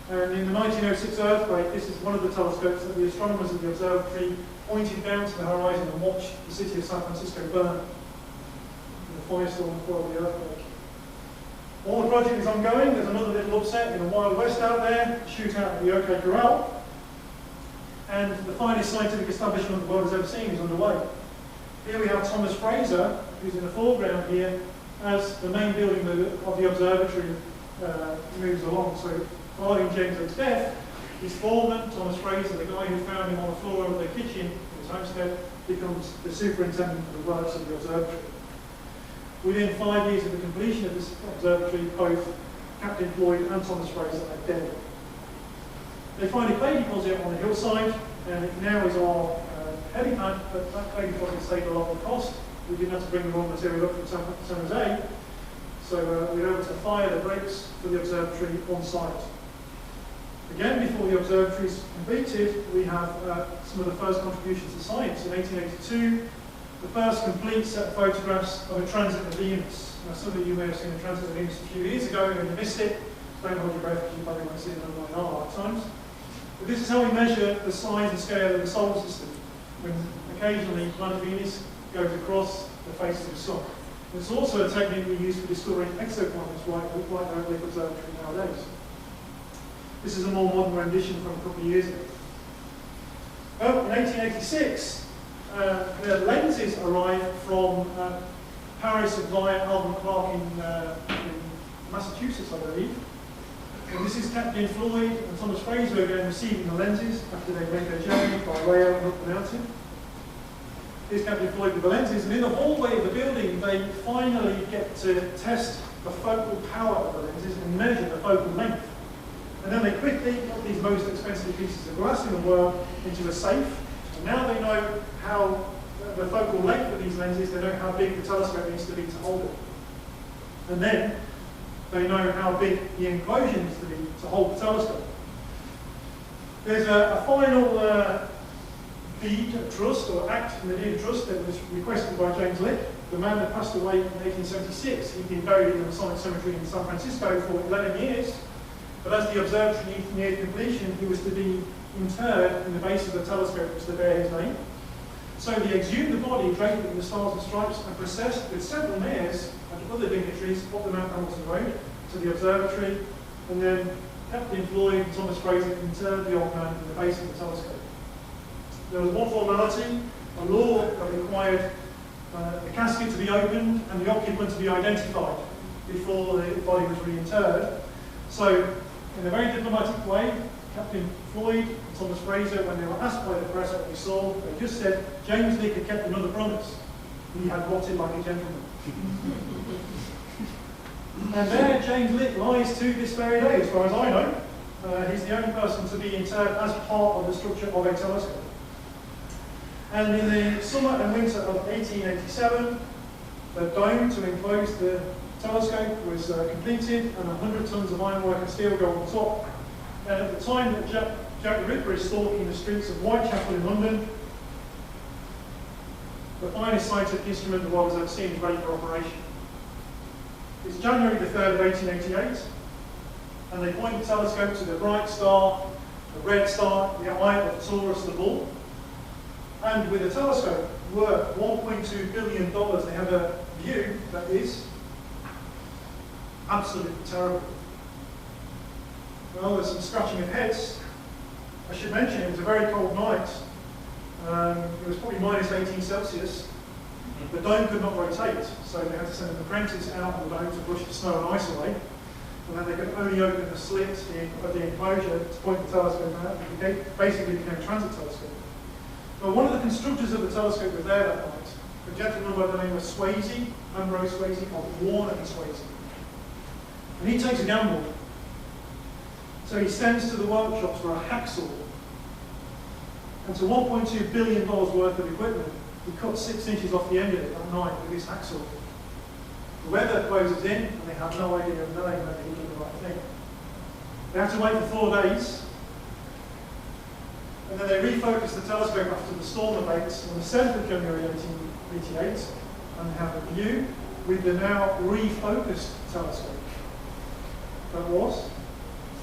And in the 1906 earthquake, this is one of the telescopes that the astronomers at the observatory pointed down to the horizon and watched the city of San Francisco burn in the firestorm before the earthquake. While the project is ongoing, there's another little upset in the Wild West out there, a shootout at the OK Corral, and the finest scientific establishment the world has ever seen is underway. Here we have Thomas Fraser, who's in the foreground here, as the main building of the observatory moves along. So following James Lick's death, his foreman, Thomas Fraser, the guy who found him on the floor of the kitchen in his homestead, becomes the superintendent of the works of the observatory. Within 5 years of the completion of this observatory, both Captain Floyd and Thomas Fraser are dead. They find a clay deposit on the hillside, and it now is our helipad, but that clay deposit saved a lot of cost. We didn't have to bring the raw material up from San Jose, so we were able to fire the bricks for the observatory on site. Again, before the observatory is completed, we have some of the first contributions to science. In 1882, the first complete set of photographs of a transit of Venus. Now, some of you may have seen a transit of Venus a few years ago and you missed it. don't hold your breath because you probably won't see it in our lifetimes. But this is how we measure the size and scale of the solar system, when occasionally planet Venus goes across the face of the sun. It's also a technique we use for discovering exoplanets like the Observatory nowadays. This is a more modern rendition from a couple of years ago. Well, in 1886, the lenses arrived from Paris via Alban Clark in Massachusetts, I believe. And this is Captain Floyd and Thomas Fraser again receiving the lenses after they made their journey by rail up the mountain. Here's Captain Floyd with the lenses, and in the hallway of the building they finally get to test the focal power of the lenses and measure the focal length. And then they quickly put these most expensive pieces of glass in the world into a safe, and now they know how the focal length of these lenses, they know how big the telescope needs to be to hold it. And then they know how big the enclosure needs to be to hold the telescope. There's a final deed of trust, or act in the deed of trust, that was requested by James Lick, the man that passed away in 1876. He'd been buried in the Masonic Cemetery in San Francisco for 11 years. But as the observatory neared completion, he was to be interred in the base of the telescope, which to bear his name. So they exhumed the body, draped it in the stars and stripes, and processed with several mayors and other dignitaries up the Mount Hamilton Road to the observatory, and then Captain Floyd and Thomas Fraser interred the old man in the base of the telescope. There was one formality, a law that required the casket to be opened and the occupant to be identified before the body was reinterred. So, in a very diplomatic way, Captain Floyd and Thomas Fraser, when they were asked by the press what they saw, they just said James Lick had kept another promise. He had rotted like a gentleman. And there James Lick lies to this very day, as far as I know. He's the only person to be interred as part of the structure of a telescope. And in the summer and winter of 1887, the dome to enclose the telescope was completed, and 100 tons of ironwork and steel go on top. And at the time that Jack the Ripper is stalking the streets of Whitechapel in London, the finest scientific instrument the world has ever seen is ready for operation. It's January the 3rd of 1888, and they point the telescope to the bright star, the red star, the eye of Taurus the Bull. And with a telescope worth $1.2 billion, they have a view that is absolutely terrible. Well, there's some scratching of heads. I should mention it was a very cold night. It was probably minus 18 Celsius. The dome could not rotate, so they had to send an apprentice out of the dome to push the snow and ice away. And then they could only open the slit of the enclosure to point the telescope out. It basically became a transit telescope. Well, one of the constructors of the telescope was there that night. A gentleman by the name of Swayze, Ambrose Swayze, of Warner and Swayze. And he takes a gamble. So he sends to the workshops for a hacksaw. And to $1.2 billion worth of equipment, he cut 6 inches off the end of it that night with his hacksaw. The weather closes in, and they have no idea of knowing whether he did the right thing. They have to wait for 4 days. And then they refocus the telescope after the storm abates on the 7th of January 1888, and they have a view with the now refocused telescope. That was,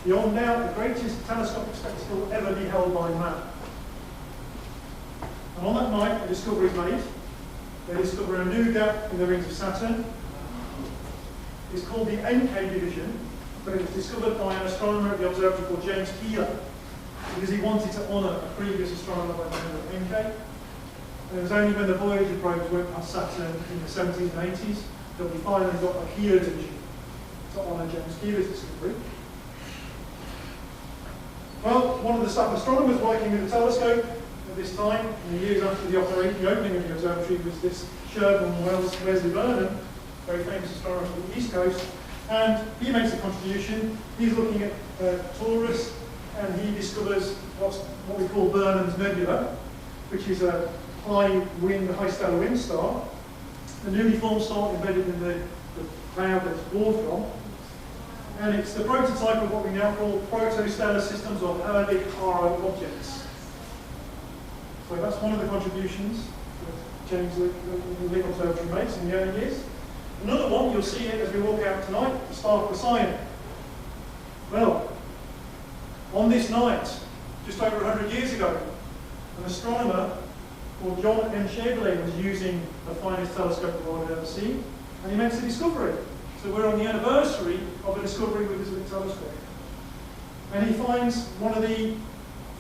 beyond doubt, the greatest telescopic spectacle ever beheld by man. And on that night, a discovery is made. They discover a new gap in the rings of Saturn. It's called the NK division, but it was discovered by an astronomer at the observatory called James Keeler, because he wanted to honour a previous astronomer by the name of NK. And it was only when the Voyager probes went past Saturn in the 70s and 80s that we finally got a Keeler division to honour James Keeler's discovery. Well, one of the staff astronomers working with the telescope at this time, in the years after the opening of the observatory, was this Sherborne Wesley Vernon, very famous astronomer from the East Coast, and he makes a contribution. He's looking at Taurus, and he discovers what we call Burnham's Nebula, which is a high stellar wind star, a newly formed star embedded in the cloud that's born from. And it's the prototype of what we now call protostellar systems or Herbig-Haro objects. So that's one of the contributions that James Lick Observatory makes in the early years. Another one, you'll see it as we walk out tonight, the Star of Poseidon. Well, on this night, just over 100 years ago, an astronomer called John M. Chevalier was using the finest telescope the world had ever seen, and he makes a discovery. So we're on the anniversary of a discovery with this little telescope. And he finds one of the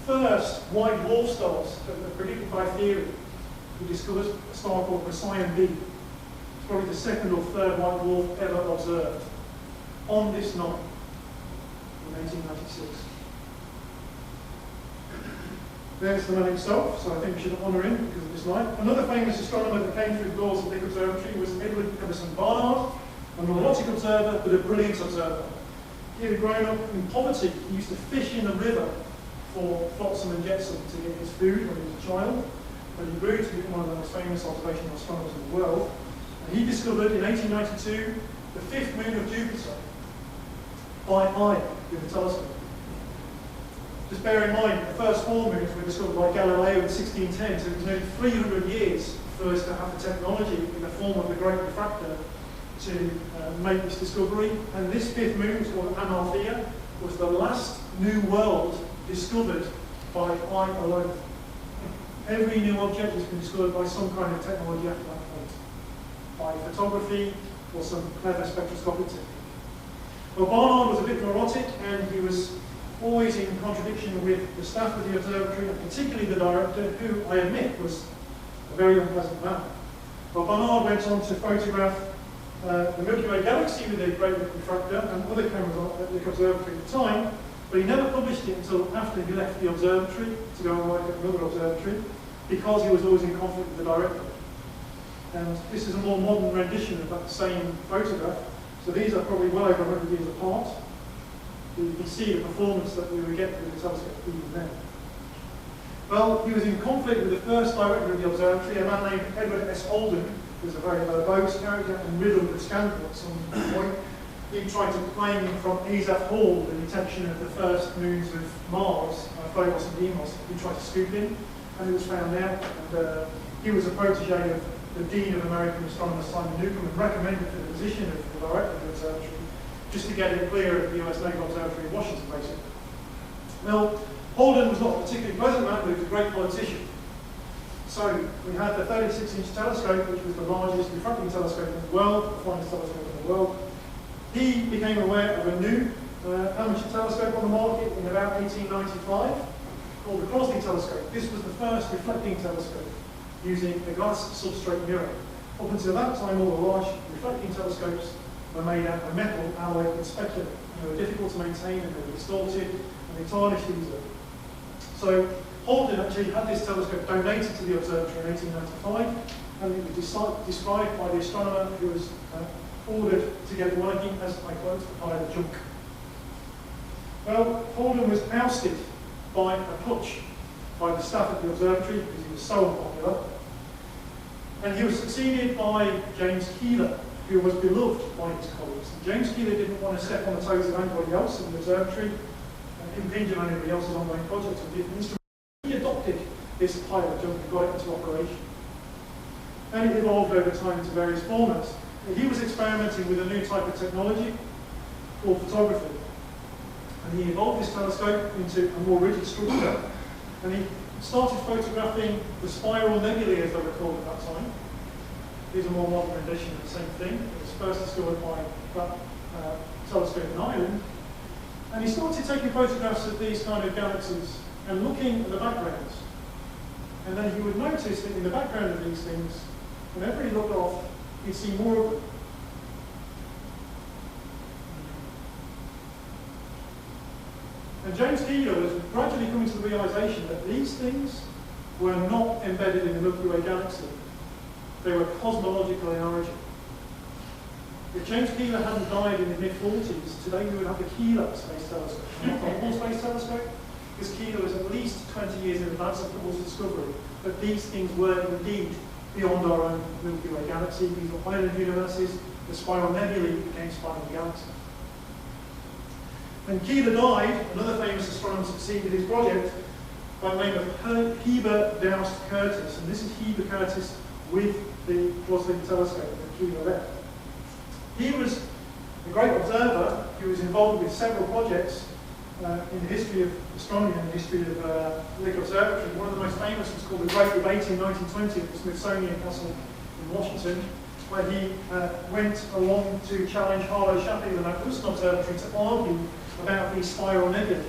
first white dwarf stars that were predicted by theory. He discovers a star called Procyon b. It's probably the second or third white dwarf ever observed on this night in 1896. There's the man himself, so I think we should honour him because of this night. Another famous astronomer that came through the doors of the Observatory was Edward Everson Barnard, a neurotic observer but a brilliant observer. He had grown up in poverty. He used to fish in the river for flotsam and jetsam to get his food when he was a child. But he grew to become one of the most famous observational astronomers in the world. And he discovered in 1892 the fifth moon of Jupiter by eye with a telescope. Just bear in mind, the first four moons were discovered by Galileo in 1610, so it was nearly 300 years for us to have the technology in the form of the great refractor to make this discovery. And this fifth moon, which is called Amalthea, was the last new world discovered by eye alone. Every new object has been discovered by some kind of technology after that point, by photography or some clever spectroscopic technique. Well, Barnard was a bit neurotic, and he was always in contradiction with the staff of the observatory, and particularly the director, who I admit was a very unpleasant man. Well, Barnard went on to photograph the Milky Way galaxy with a great refractor and other cameras at the observatory at the time, but he never published it until after he left the observatory to go and work at another observatory, because he was always in conflict with the director. And this is a more modern rendition of that same photograph. So these are probably well over 100 years apart. You can see the performance that we would get with the telescope even then. Well, he was in conflict with the first director of the observatory, a man named Edward S. Holden, who was a very verbose character and riddled with scandal at some point. He tried to claim from Asaph Hall the detection of the first moons of Mars, Phobos and Deimos. He tried to scoop in, and it was found out. And he was a protege of the Dean of American Astronomers, Simon Newcomb, and recommended for the position of the director of the observatory, just to get it clear of the US Naval Observatory in Washington, basically. Well, Holden was not a particularly pleasant man, but he was a great politician. So we had the 36-inch telescope, which was the largest refracting telescope in the world, the finest telescope in the world. He became aware of a new amateur telescope on the market in about 1895 called the Crosley telescope. This was the first reflecting telescope using a glass substrate mirror. Up until that time, all the large reflecting telescopes were made out of metal alloyed with speculum. They were difficult to maintain, and they were distorted, and they tarnished easily. So Holden actually had this telescope donated to the observatory in 1895, and it was described by the astronomer who was ordered to get it working as, I quote, a pile of junk. Well, Holden was ousted by a putsch by the staff at the observatory because he was so unpopular. And he was succeeded by James Keeler, who was beloved by his colleagues. And James Keeler didn't want to step on the toes of anybody else in the observatory and impinge on anybody else's ongoing projects with different instruments. He adopted this pile of junk and got it into operation. And it evolved over time into various formats. And he was experimenting with a new type of technology called photography. And he evolved this telescope into a more rigid structure. And he started photographing the spiral nebulae, as they were called at that time. These are more modern renditions of the same thing. It was first discovered by that telescope in Ireland. And he started taking photographs of these kind of galaxies and looking at the backgrounds. And then he would notice that in the background of these things, whenever he looked off, he'd see more of them. And James Keeler was gradually coming to the realization that these things were not embedded in the Milky Way galaxy. They were cosmological in origin. If James Keeler hadn't died in his mid-40s, today we would have the Keeler Space Telescope, not the Hubble Space Telescope, because Keeler was at least 20 years in advance of Hubble's discovery that these things were indeed beyond our own Milky Way galaxy. These were island universes. The spiral nebulae became spiral galaxies. When Keeler died, another famous astronomer succeeded his project by the name of Heber Doust Curtis. And this is Heber Curtis with the Crosley telescope that Keeler left. He was A great observer who was involved with several projects in the history of astronomy and the history of Lick Observatory. One of the most famous was called the Great Debate in 1920 at the Smithsonian Castle in Washington, where he went along to challenge Harlow Shapley, the Wilson Observatory, to argue about these spiral nebulae.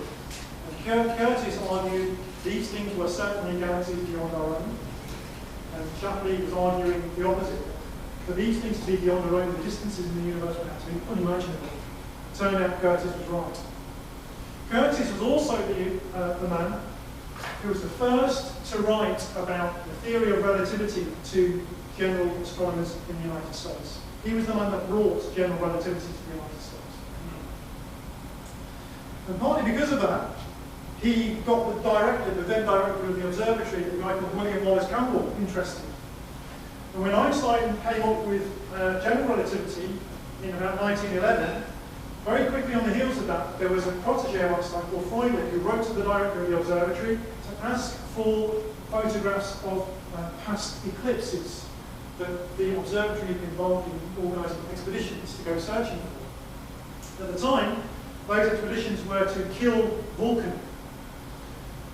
And Curtis argued these things were certainly galaxies beyond our own, and Shapley was arguing the opposite. For these things to be beyond our own, the distances in the universe would have to be unimaginable. Turned out Curtis was right. Curtis was also the man who was the first to write about the theory of relativity to general astronomers in the United States. He was the man that brought general relativity to the United States. And partly because of that, he got the then director of the observatory, a guy called William Wallace Campbell, interested. And when Einstein came up with general relativity in about 1911, very quickly on the heels of that, there was a protege of Einstein called Freundlich who wrote to the director of the observatory to ask for photographs of past eclipses that the observatory had been involved in organising expeditions to go searching for. At the time, those expeditions were to kill Vulcan.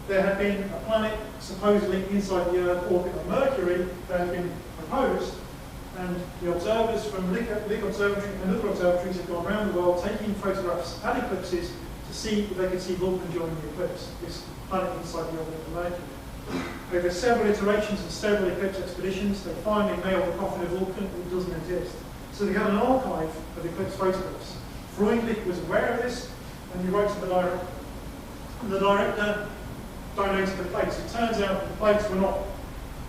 There had been a planet supposedly inside the Earth orbit of Mercury that had been proposed, and the observers from Lick Observatory and other observatories had gone around the world taking photographs at eclipses to see if they could see Vulcan during the eclipse, this planet inside the orbit of Mercury. Over several iterations and several eclipse expeditions, they finally nailed the coffin of Vulcan. It doesn't exist. So they had an archive of eclipse photographs. Freundlich was aware of this, and he wrote to the director. And the director donated the plates. It turns out the plates were not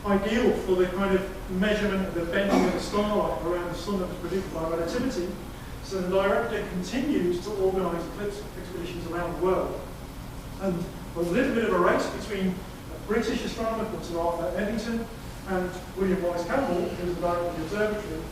ideal for the kind of measurement of the bending of the starlight around the sun that was predicted by relativity. So the director continued to organise eclipse expeditions around the world. And there was a little bit of a race between a British astronomer called Sir Arthur Eddington and William Wallace Campbell, who was the director of the observatory.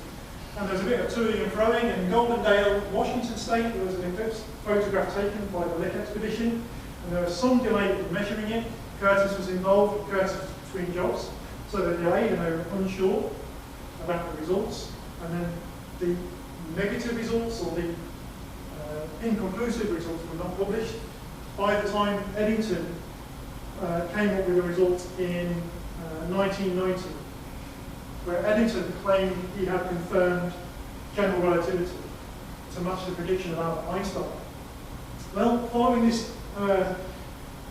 And there was a bit of toing and froing, and in Goldendale, Washington State, there was an eclipse photograph taken by the Lick expedition, and there was some delay in measuring it. Curtis was involved, Curtis was between jobs, so they delayed and they were unsure about the results. And then the negative results or the inconclusive results were not published. By the time Eddington came up with the results in 1990, where Eddington claimed he had confirmed general relativity to match the prediction of Albert Einstein. Well, following this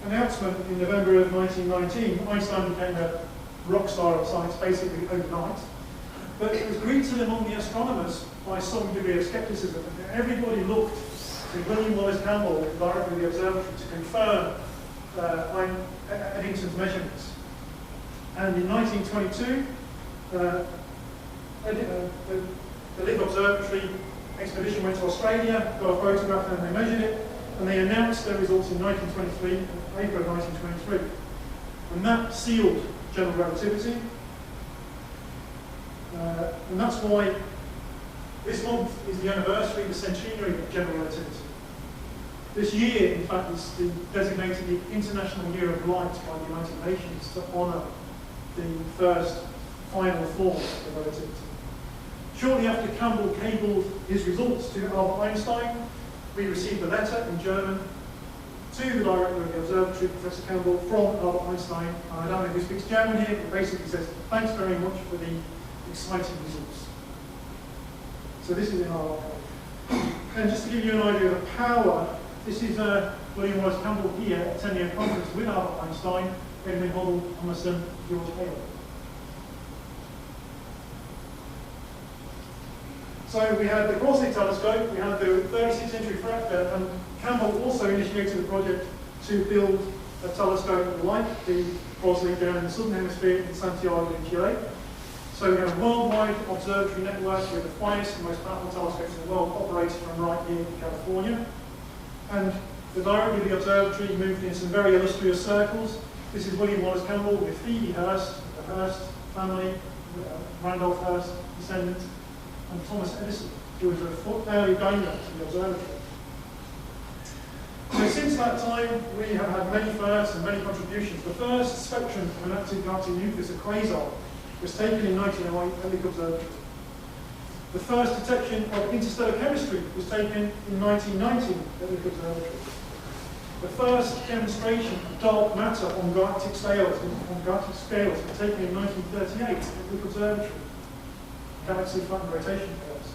announcement in November of 1919, Einstein became a rock star of science basically overnight. But it was greeted among the astronomers by some degree of skepticism. Everybody looked to William Wallace Campbell, the director of the observatory, to confirm Eddington's measurements. And in 1922, the Lick Observatory expedition went to Australia, got a photograph and they measured it, and they announced their results in 1923, April of 1923. And that sealed general relativity. And that's why this month is the anniversary, the centenary of general relativity. This year, in fact, is designated the International Year of Light by the United Nations to honour the first final form of relativity. Shortly after Campbell cabled his results to Albert Einstein, we received a letter in German to the director of the observatory, Professor Campbell, from Albert Einstein. I don't know who speaks German here, but basically says, thanks very much for the exciting results. So this is in our archive. And just to give you an idea of the power, this is William Wallace Campbell here attending a conference with Albert Einstein, Edwin Hubble, Emerson, George Hale. So we had the Crossley telescope, we had the 36-inch refractor, and Campbell also initiated the project to build a telescope like the Crossley down in the southern hemisphere in Santiago in Chile. So we have a worldwide observatory network with the finest and most powerful telescopes in the world operated from right here in California. And the director of the observatory moved in some very illustrious circles. This is William Wallace Campbell with Phoebe Hearst, the Hearst family, Randolph Hearst descendant, and Thomas Edison, who was an early donor to the observatory. So since that time, we have had many firsts and many contributions. The first spectrum of an active galactic nucleus, a quasar, was taken in 1908 at Lick Observatory. The first detection of interstellar chemistry was taken in 1919 at the Observatory. The first demonstration of dark matter on galactic scales was taken in 1938 at the Observatory. Galaxy flattened rotation curves.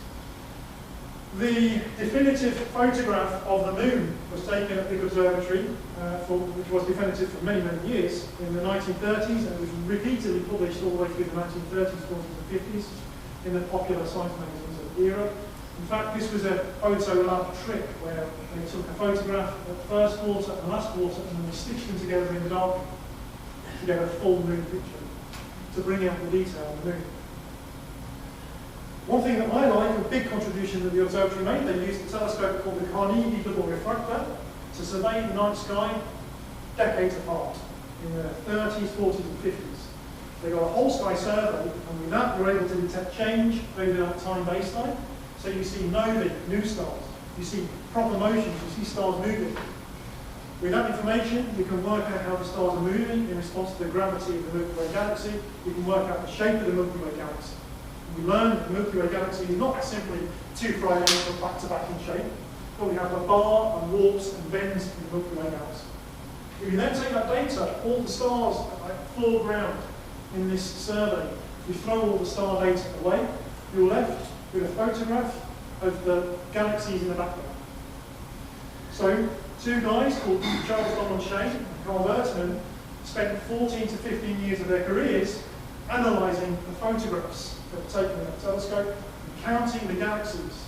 The definitive photograph of the moon was taken at the Observatory, which was definitive for many, many years, in the 1930s, and was repeatedly published all the way through the 1930s, 40s and 50s in the popular science magazines of the era. In fact, this was a photo lab trick where they took a photograph at first quarter and last quarter and then they stitched them together in the dark to get a full moon picture, to bring out the detail of the moon. One thing that I like, a big contribution that the observatory made, they used a telescope called the Carnegie double refractor to survey the night sky decades apart, in the 30s, 40s and 50s. They got a whole sky survey, and with that you're able to detect change over that time baseline. So you see novae, new stars, you see proper motions, you see stars moving. With that information, you can work out how the stars are moving in response to the gravity of the Milky Way galaxy. You can work out the shape of the Milky Way galaxy. We learned that the Milky Way galaxy is not simply two triangles back-to-back in shape, but we have a bar and warps and bends in the Milky Way galaxy. If you then take that data, all the stars at foreground in this survey, you throw all the star data away, you're left with a photograph of the galaxies in the background. So, two guys called Charles Donald Shea and Carl Bertman spent 14 to 15 years of their careers analysing the photographs that were taken in that telescope and counting the galaxies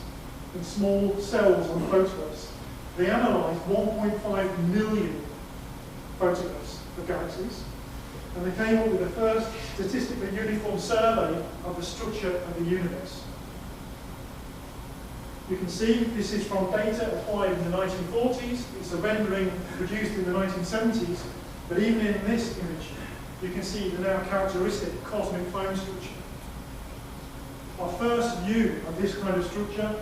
in small cells on the photographs. They analysed 1.5 million photographs of galaxies, and they came up with the first statistically uniform survey of the structure of the universe. You can see this is from data acquired in the 1940s. It's a rendering produced in the 1970s, but even in this image, you can see the now characteristic cosmic foam structure. Our first view of this kind of structure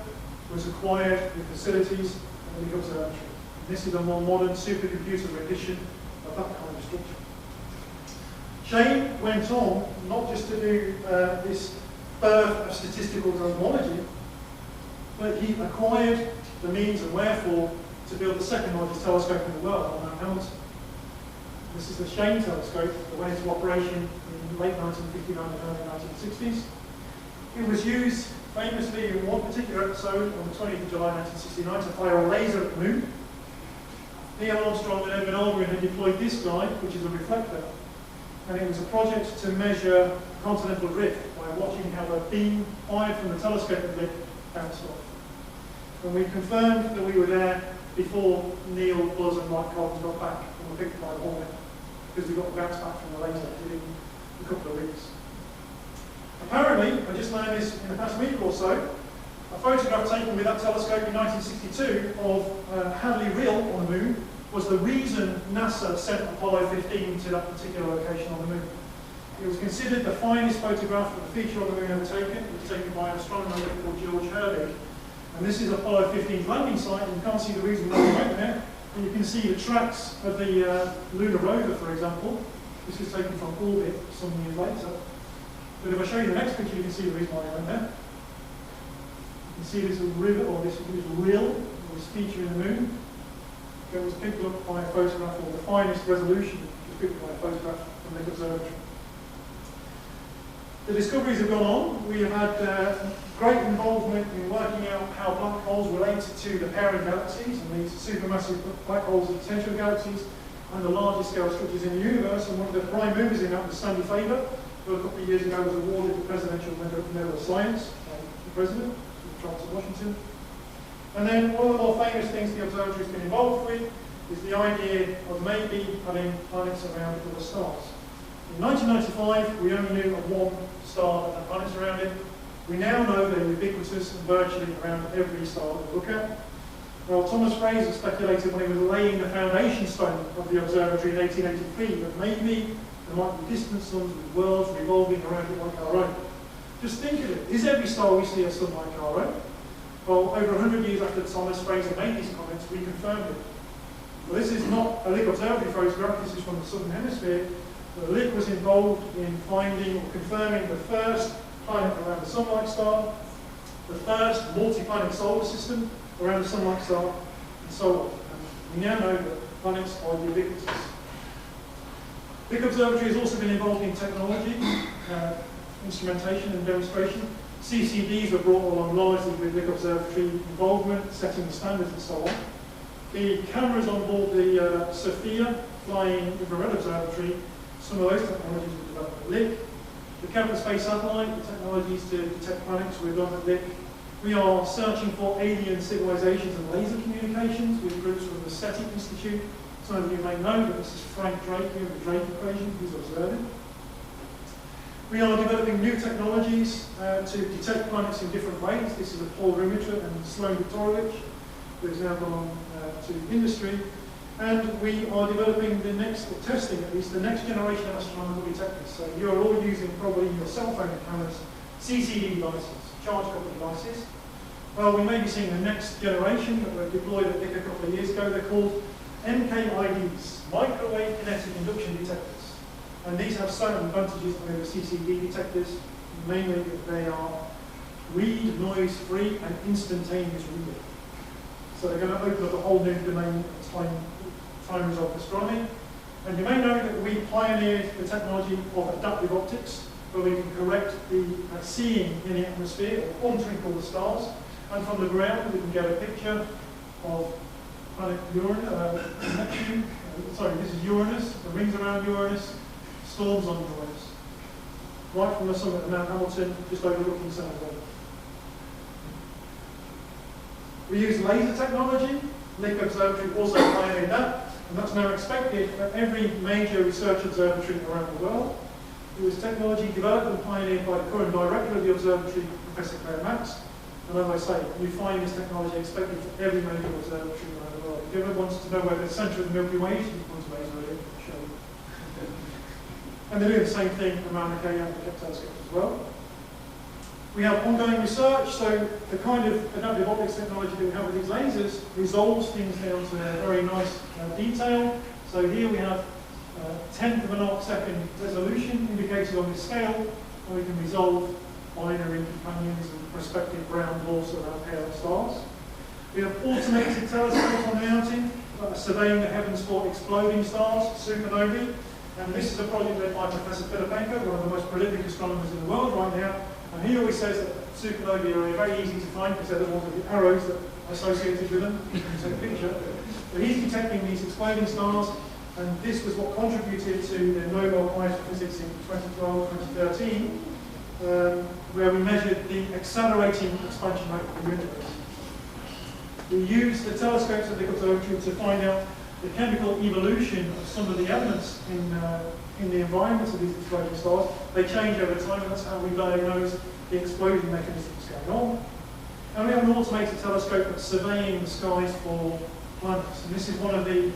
was acquired with facilities at the Observatory. This is a more modern supercomputer rendition of that kind of structure. Shane went on not just to do this birth of statistical cosmology, but he acquired the means and wherefore to build the second largest telescope in the world on Mount Hamilton. This is the Shane telescope that went into operation in late 1959 and early 1960s. It was used famously in one particular episode on the 20th of July 1969 to fire a laser at the moon. Neil Armstrong and Edwin Aldrin had deployed this guy, which is a reflector, and it was a project to measure continental drift by watching how a beam fired from the telescope bounced off. And we confirmed that we were there before Neil, Buzz and Mike Collins got back and were picked by the Hornet, because we got the bounce back from the laser within a couple of weeks. Apparently, I just learned this in the past week or so, a photograph taken with that telescope in 1962 of Hadley Rill on the moon was the reason NASA sent Apollo 15 to that particular location on the moon. It was considered the finest photograph of a feature on the moon ever taken. It was taken by an astronomer called George Herbig. And this is Apollo 15's landing site, and you can't see the reason why we went there. And you can see the tracks of the lunar rover, for example. This was taken from orbit some years later. But if I show you the next picture, you can see the reason why I went there. You can see this river, or this rill, or this feature in the moon. It was picked up by a photograph, or the finest resolution was picked up by a photograph from the Observatory. The discoveries have gone on. We have had great involvement in working out how black holes relate to the parent galaxies, and these supermassive black holes are potential galaxies, and the largest scale structures in the universe. And one of the prime movers in that was Sandy Faber, who a couple of years ago was awarded the Presidential Medal of Science by the President, Charles Washington. And then one of the more famous things the observatory has been involved with is the idea of maybe having planets around other stars. In 1995, we only knew of one star that had planets around it. We now know they're ubiquitous and virtually around every star that we look at. Well, Thomas Fraser speculated when he was laying the foundation stone of the observatory in 1883 that maybe there might be distant suns with worlds revolving around it like our own. Just think of it. Is every star we see a sun like our own? Well, over 100 years after Thomas Fraser made these comments, we confirmed it. Well, this is not a Lick observatory photograph, this is from the southern hemisphere. The Lick was involved in finding or confirming the first planet around a sun-like star. the first multi-planet solar system around a sun-like star, and so on. And we now know that planets are ubiquitous. Lick Observatory has also been involved in technology, instrumentation and demonstration. CCDs were brought along largely with Lick Observatory involvement, setting the standards and so on. The cameras on board the Sophia flying infrared observatory, some of those technologies were developed at Lick. The Kepler space satellite, the technologies to detect planets were done at Lick. We are searching for alien civilizations and laser communications with groups from the SETI Institute. Some of you may know that this is Frank Drake here, the Drake equation, who's observing. We are developing new technologies to detect planets in different ways. This is a polarimeter and Sloan Victorovich, who has now gone on to industry. And we are developing the next, or testing at least, the next generation of astronomical detectors. So you're all using probably in your cell phone cameras, CCD devices, charge coupled devices. Well, we may be seeing the next generation that were deployed at Lick a couple of years ago. They're called MKIDs, microwave kinetic induction detectors. And these have certain advantages over CCD detectors, mainly that they are read noise-free and instantaneous reading. So they're going to open up a whole new domain of time resolved astronomy. And you may know that we pioneered the technology of adaptive optics, where we can correct the seeing in the atmosphere, or untwinkle the stars. And from the ground, we can get a picture of planet Neptune. Sorry, this is Uranus, the rings around Uranus, storms on Uranus. Right from the summit of Mount Hamilton, just overlooking San Jose. We use laser technology. Lick Observatory also pioneered that, and that's now expected at every major research observatory around the world. It was technology developed and pioneered by the current director of the observatory, Professor Claire Max. And as I say, you find this technology expected for every major observatory around the world. If anyone wants to know where the centre of the Milky Way is, you can put a laser in it and show you. And they're doing the same thing around the K and the Keck telescopes as well. We have ongoing research, so the kind of adaptive optics technology that we have with these lasers resolves things down to a very nice detail. So here we have 10th of an arc second resolution indicated on this scale, and we can resolve binary companions and prospective ground dwarfs around pale stars. We have automated telescopes on the mountain that are surveying the heavens for exploding stars, supernovae. And this is a project led by Professor Filipenko, one of the most prolific astronomers in the world right now. And he always says that supernovae are very easy to find because they're the ones with the arrows that are associated with them. You can take a picture. But he's detecting these exploding stars, and this was what contributed to the Nobel Prize for Physics in 2012, 2013, where we measured the accelerating expansion rate of the universe. We used the telescopes at the observatory to find out the chemical evolution of some of the elements in the environment of these exploding stars. They change over time, and that's how we diagnose the explosion mechanisms going on. And we have an automated telescope that's surveying the skies for planets. And this is one of the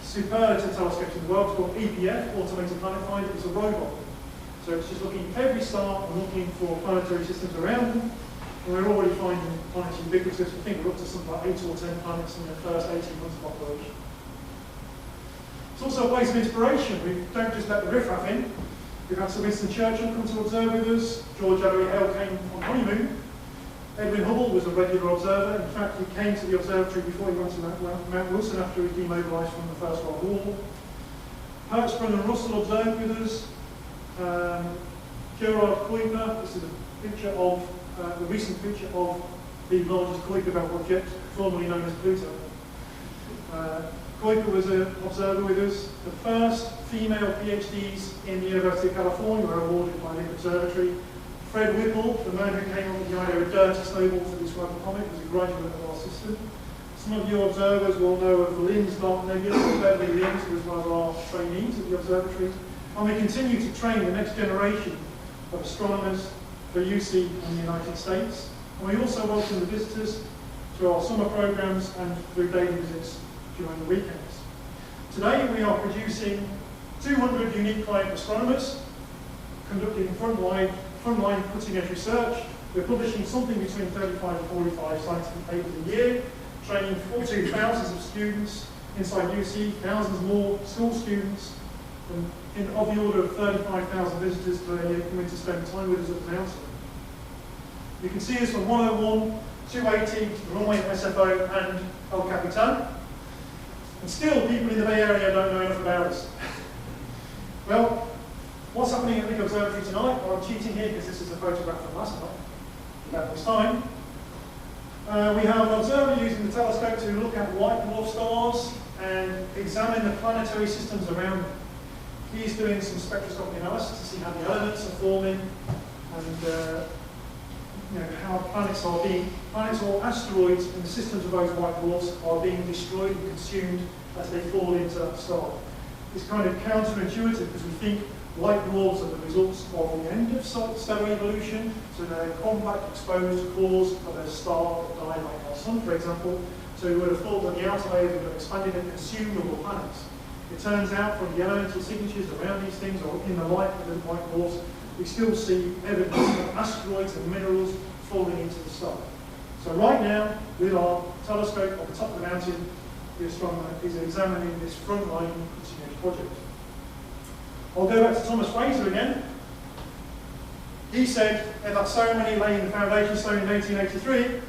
superlative telescopes in the world. It's called EPF, Automated Planet Finder. It's a robot. So it's just looking at every star and looking for planetary systems around them. And we're already finding planets ubiquitous. We think we're up to something like 8 or 10 planets in the first 18 months of operation. It's also a place of inspiration. We don't just let the riffraff in. We've had Sir Winston Churchill come to observe with us. George Ellery Hale came on honeymoon. Edwin Hubble was a regular observer. In fact, he came to the observatory before he went to Mount Wilson after he demobilised from the First World War. Hertzsprung and Russell observed with us. Gerard Kuiper, this is a picture of the recent picture of the largest Kuiper belt object, formerly known as Pluto. Kuiper was an observer with us. The first female PhDs in the University of California were awarded by the observatory. Fred Whipple, the man who came up with the idea of dirty snowballs to describe a comet, was a graduate of our system. Some of you observers will know of Lynn's Dark Nebula. Beverly Lynns was one of our trainees at the observatory. And we continue to train the next generation of astronomers for use in the United States. And we also welcome the visitors to our summer programs and through daily visits during the weekends. Today we are producing 200 unique client astronomers, conducting frontline cutting-edge research. We're publishing something between 35 and 45 scientific papers a year, training 42 thousands of students inside UC, thousands more school students, and of the order of 35,000 visitors per year coming to spend time with us at the mountain. You can see us from 101, 280, to the runway at SFO and El Capitan. And still, people in the Bay Area don't know enough about us. Well, what's happening at the Observatory tonight? Well, I'm cheating here because this is a photograph from last night, about this time. We have an observer using the telescope to look at white dwarf stars and examine the planetary systems around them. He's doing some spectroscopy analysis to see how the elements are forming and how planets or asteroids in the systems of those white dwarfs are being destroyed and consumed as they fall into that star. It's kind of counterintuitive because we think white dwarfs are the results of the end of stellar evolution, so they're compact, exposed cores of a star that died, like our Sun, for example. So we would have thought that the outer layers would have expanded and consumed all the planets. It turns out from the elemental signatures around these things, or in the light of the white dwarfs, we still see evidence of asteroids and minerals falling into the star. So right now, with our telescope on the top of the mountain, the astronomer is examining this frontline continuous project. I'll go back to Thomas Fraser again. He said at that ceremony laying the foundation stone in 1883,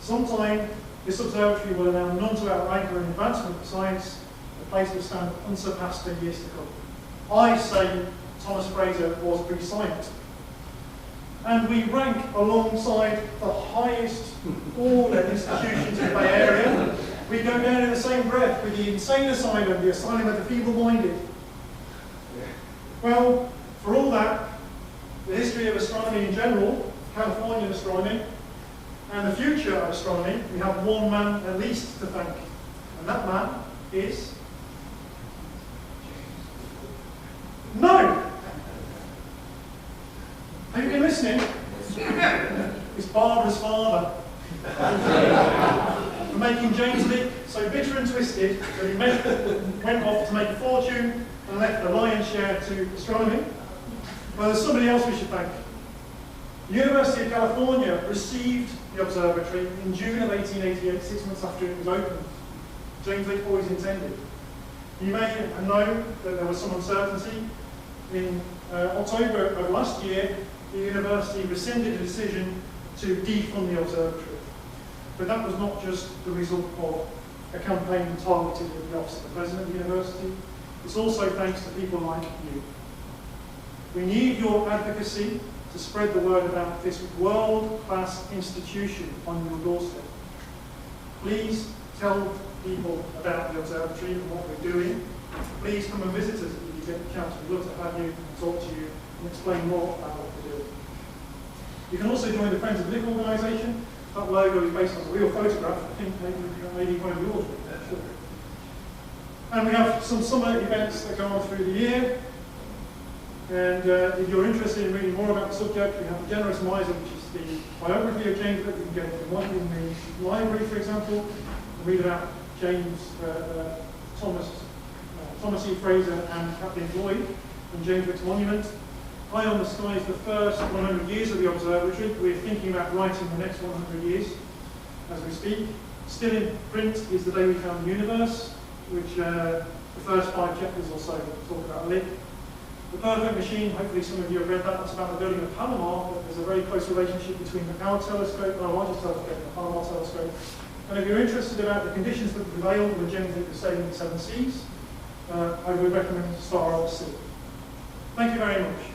sometime this observatory will allow none to outrank or in advancement of science, the place will stand unsurpassed in years to come. I say Thomas Fraser was prescient. And we rank alongside the highest order institutions in the Bay Area. We go down in the same breath with the insane asylum, the asylum of the feeble-minded. Well, for all that, the history of astronomy in general, Californian astronomy, and the future of astronomy, we have one man at least to thank. And that man is... No! Have you been listening? It's Barbara's father. For making James Lick so bitter and twisted that he went off to make a fortune and left the lion's share to astronomy. Well, there's somebody else we should thank. The University of California received the observatory in June of 1888, 6 months after it was opened. James Lick always intended. You may have known that there was some uncertainty. In October of last year, the university rescinded a decision to defund the observatory. But that was not just the result of a campaign targeted at the office of the president of the university. It's also thanks to people like you. We need your advocacy to spread the word about this world-class institution on your doorstep. Please tell people about the observatory and what we're doing. Please come and visit us if you get the chance. We'd love to have you and talk to you and explain more about what we're doing. You can also join the Friends of Lick organisation. That logo is based on a real photograph. I think maybe one of yours with there, sure. And we have some summer events that go on through the year. And if you're interested in reading more about the subject, we have the Generous Miser, which is the biography of James Lick. You can get it in the library, for example, and read about James, Thomas E. Fraser and Kathleen Floyd and James Lick's monument. High on the Sky is the first 100 years of the observatory. We're thinking about writing the next 100 years as we speak. Still in print is The Day We Found the Universe, which the first 5 chapters or so talk about Lick. The Perfect Machine, hopefully some of you have read that. That's about the building of Panama, but there's a very close relationship between our telescope and our largest telescope, the Panama telescope. And if you're interested about the conditions that prevailed when James Lick was sailing the 7 seas, I would recommend Star of the Sea. Thank you very much.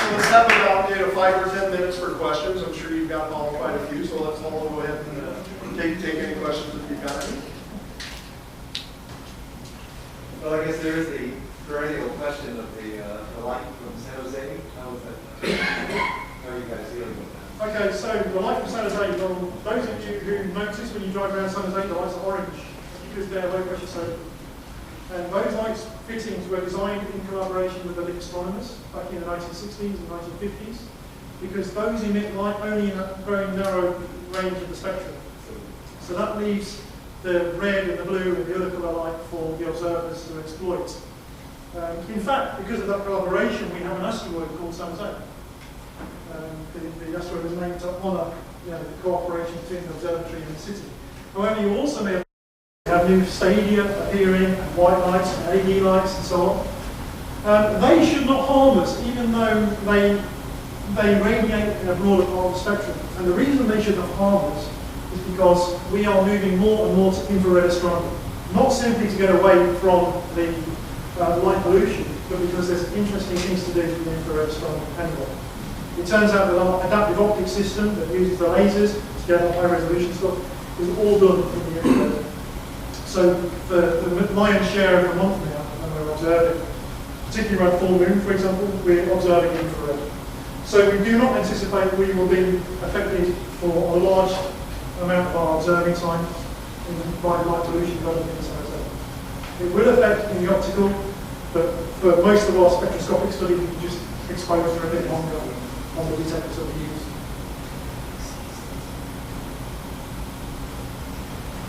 Let's have about 5 or 10 minutes for questions. I'm sure you've got quite a few, so let's all go ahead and take any questions if you've got any. Well, I guess there is a perennial question of the light from San Jose. How is that? How are you guys dealing with that? Okay, so the light from San Jose, well, those of you who notice when you drive around San Jose, the lights are orange because they're low pressure solar. And those lights fittings were designed in collaboration with the Lick astronomers back in the 1960s and 1950s because those emit light only in a very narrow range of the spectrum. So that leaves the red and the blue and the other colour light for the observers to exploit. In fact, because of that collaboration, we have an asteroid called San Jose. The asteroid was named to honour the cooperation between the observatory and the city. However, you also may have new stadia appearing, and white lights, and LED lights, and so on. They should not harm us, even though they radiate in a broader part of the spectrum. And the reason they should not harm us is because we are moving more and more to infrared astronomy. Not simply to get away from the light pollution, but because there's interesting things to do with infrared astronomy anyway. It turns out that our adaptive optics system that uses the lasers to get our high resolution stuff is all done in the infrared. So for the lion's share of the month now, when we're observing, particularly around full moon, for example, we're observing infrared. So we do not anticipate we will be affected for a large amount of our observing time by light pollution developing in San Jose. It will affect in the optical, but for most of our spectroscopic studies, we can just expose for a bit longer on the detectors that we use.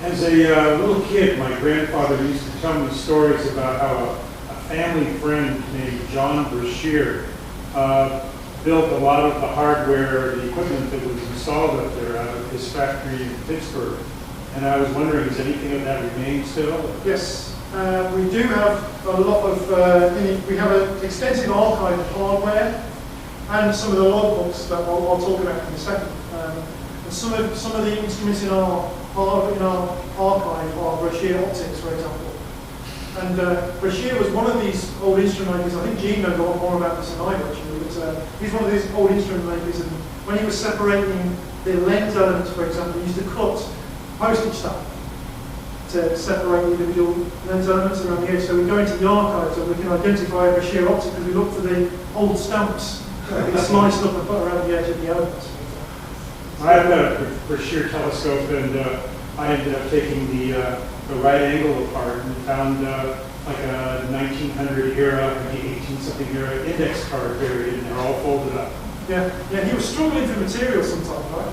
As a little kid, my grandfather used to tell me stories about how a family friend named John Brashear built a lot of the hardware, the equipment that was installed up there out of his factory in Pittsburgh. And I was wondering, is anything of that remain still? Yes, we do have a lot of, we have an extensive archive of hardware and some of the logbooks that I'll talk about in a second. And some of the instruments in our archive are Brashear optics, for example. And Brashear was one of these old instrument makers. I think Gene knows a lot more about this than I do, actually. But, he's one of these old instrument makers, and when he was separating the lens elements, for example, he used to cut postage stamp to separate the individual lens elements around the edge. So we go into the archives and we can identify a Brashear optic because we look for the old stamps that we sliced up and put around the edge of the elements. I have a Brashear telescope, and I ended up taking the right angle apart and found like a 1900 era, maybe 18-something era index card buried, and they're all folded up. Yeah, he was struggling for material sometimes, right?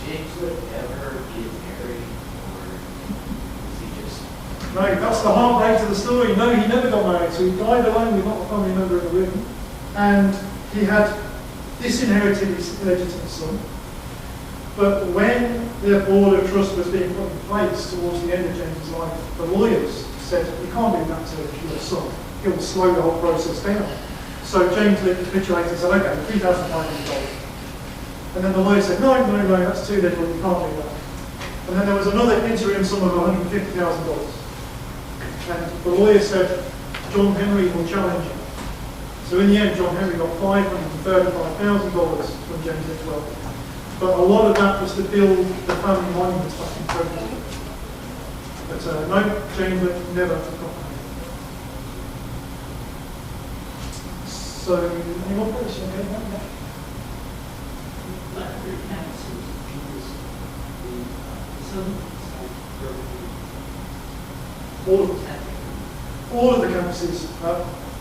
James would ever get married, or was he just... No, that's the heartbreak of the story. No, he never got married, so he died alone with not a family member in the room. And he had disinherited his illegitimate son. But when the board of trust was being put in place towards the end of James's life, the lawyers said, you can't do that to your son. It will slow the whole process down. So James capitulated and said, okay, $3,500. And then the lawyer said, no, that's too little, you can't do that. And then there was another interim sum of $150,000. And the lawyer said, John Henry will challenge you. So in the end, John Henry got $535,000 from James Litchwell. But a lot of that was to build the family monuments back in Tokyo. But no, James never got married. So, any more questions? Okay, yeah. All of the campuses.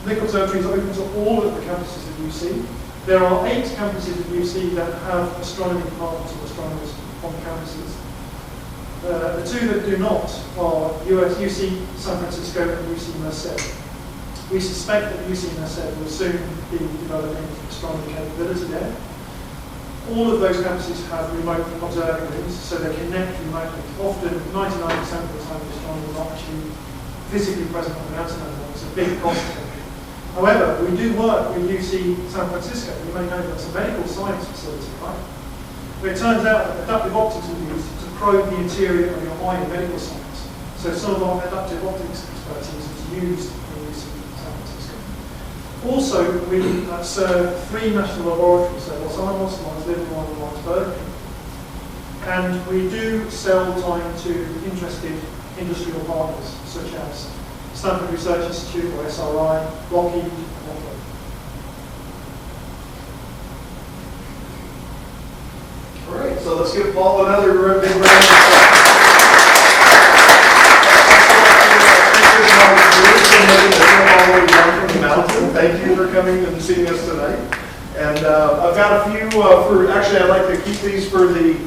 Lick Observatory is open to all of the campuses at UC. There are 8 campuses at UC that have astronomy departments of astronomers on the campuses. The 2 that do not are UC San Francisco and UC Merced. We suspect that UC Merced will soon be developing astronomy capability there. All of those campuses have remote observing rooms, so they connect remotely. Often, 99% of the time, the astronomers are not actually physically present on the mountain anymore. It's a big cost. However, we do work with UC San Francisco. You may know that's a medical science facility, right? But it turns out that adaptive optics are used to probe the interior of your eye in medical science. So some of our adaptive optics expertise is used in UC San Francisco. Also, we serve 3 national laboratories, so Los Alamos, Mars Livermore, and Mars Berkeley. And we do sell time to interested industrial partners, such as Stanford Research Institute, or SRI, Lockheed, and Lockheed. All right, so let's give Paul another big round of applause. From the mountain. Thank you for coming and seeing us tonight. And I've got a few actually I'd like to keep these for the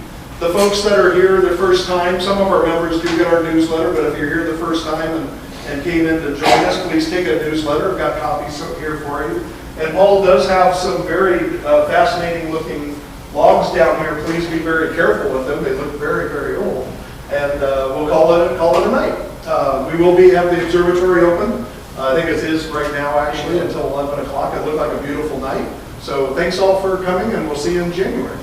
folks that are here the first time. Some of our members do get our newsletter, but if you're here the first time and came in to join us, please take a newsletter. I've got copies here for you. And Paul does have some very fascinating looking logs down here. Please be very careful with them. They look very, very old. And we'll call it a night. We will have the observatory open. I think it is right now actually until 11 o'clock. It looked like a beautiful night. So thanks all for coming, and we'll see you in January.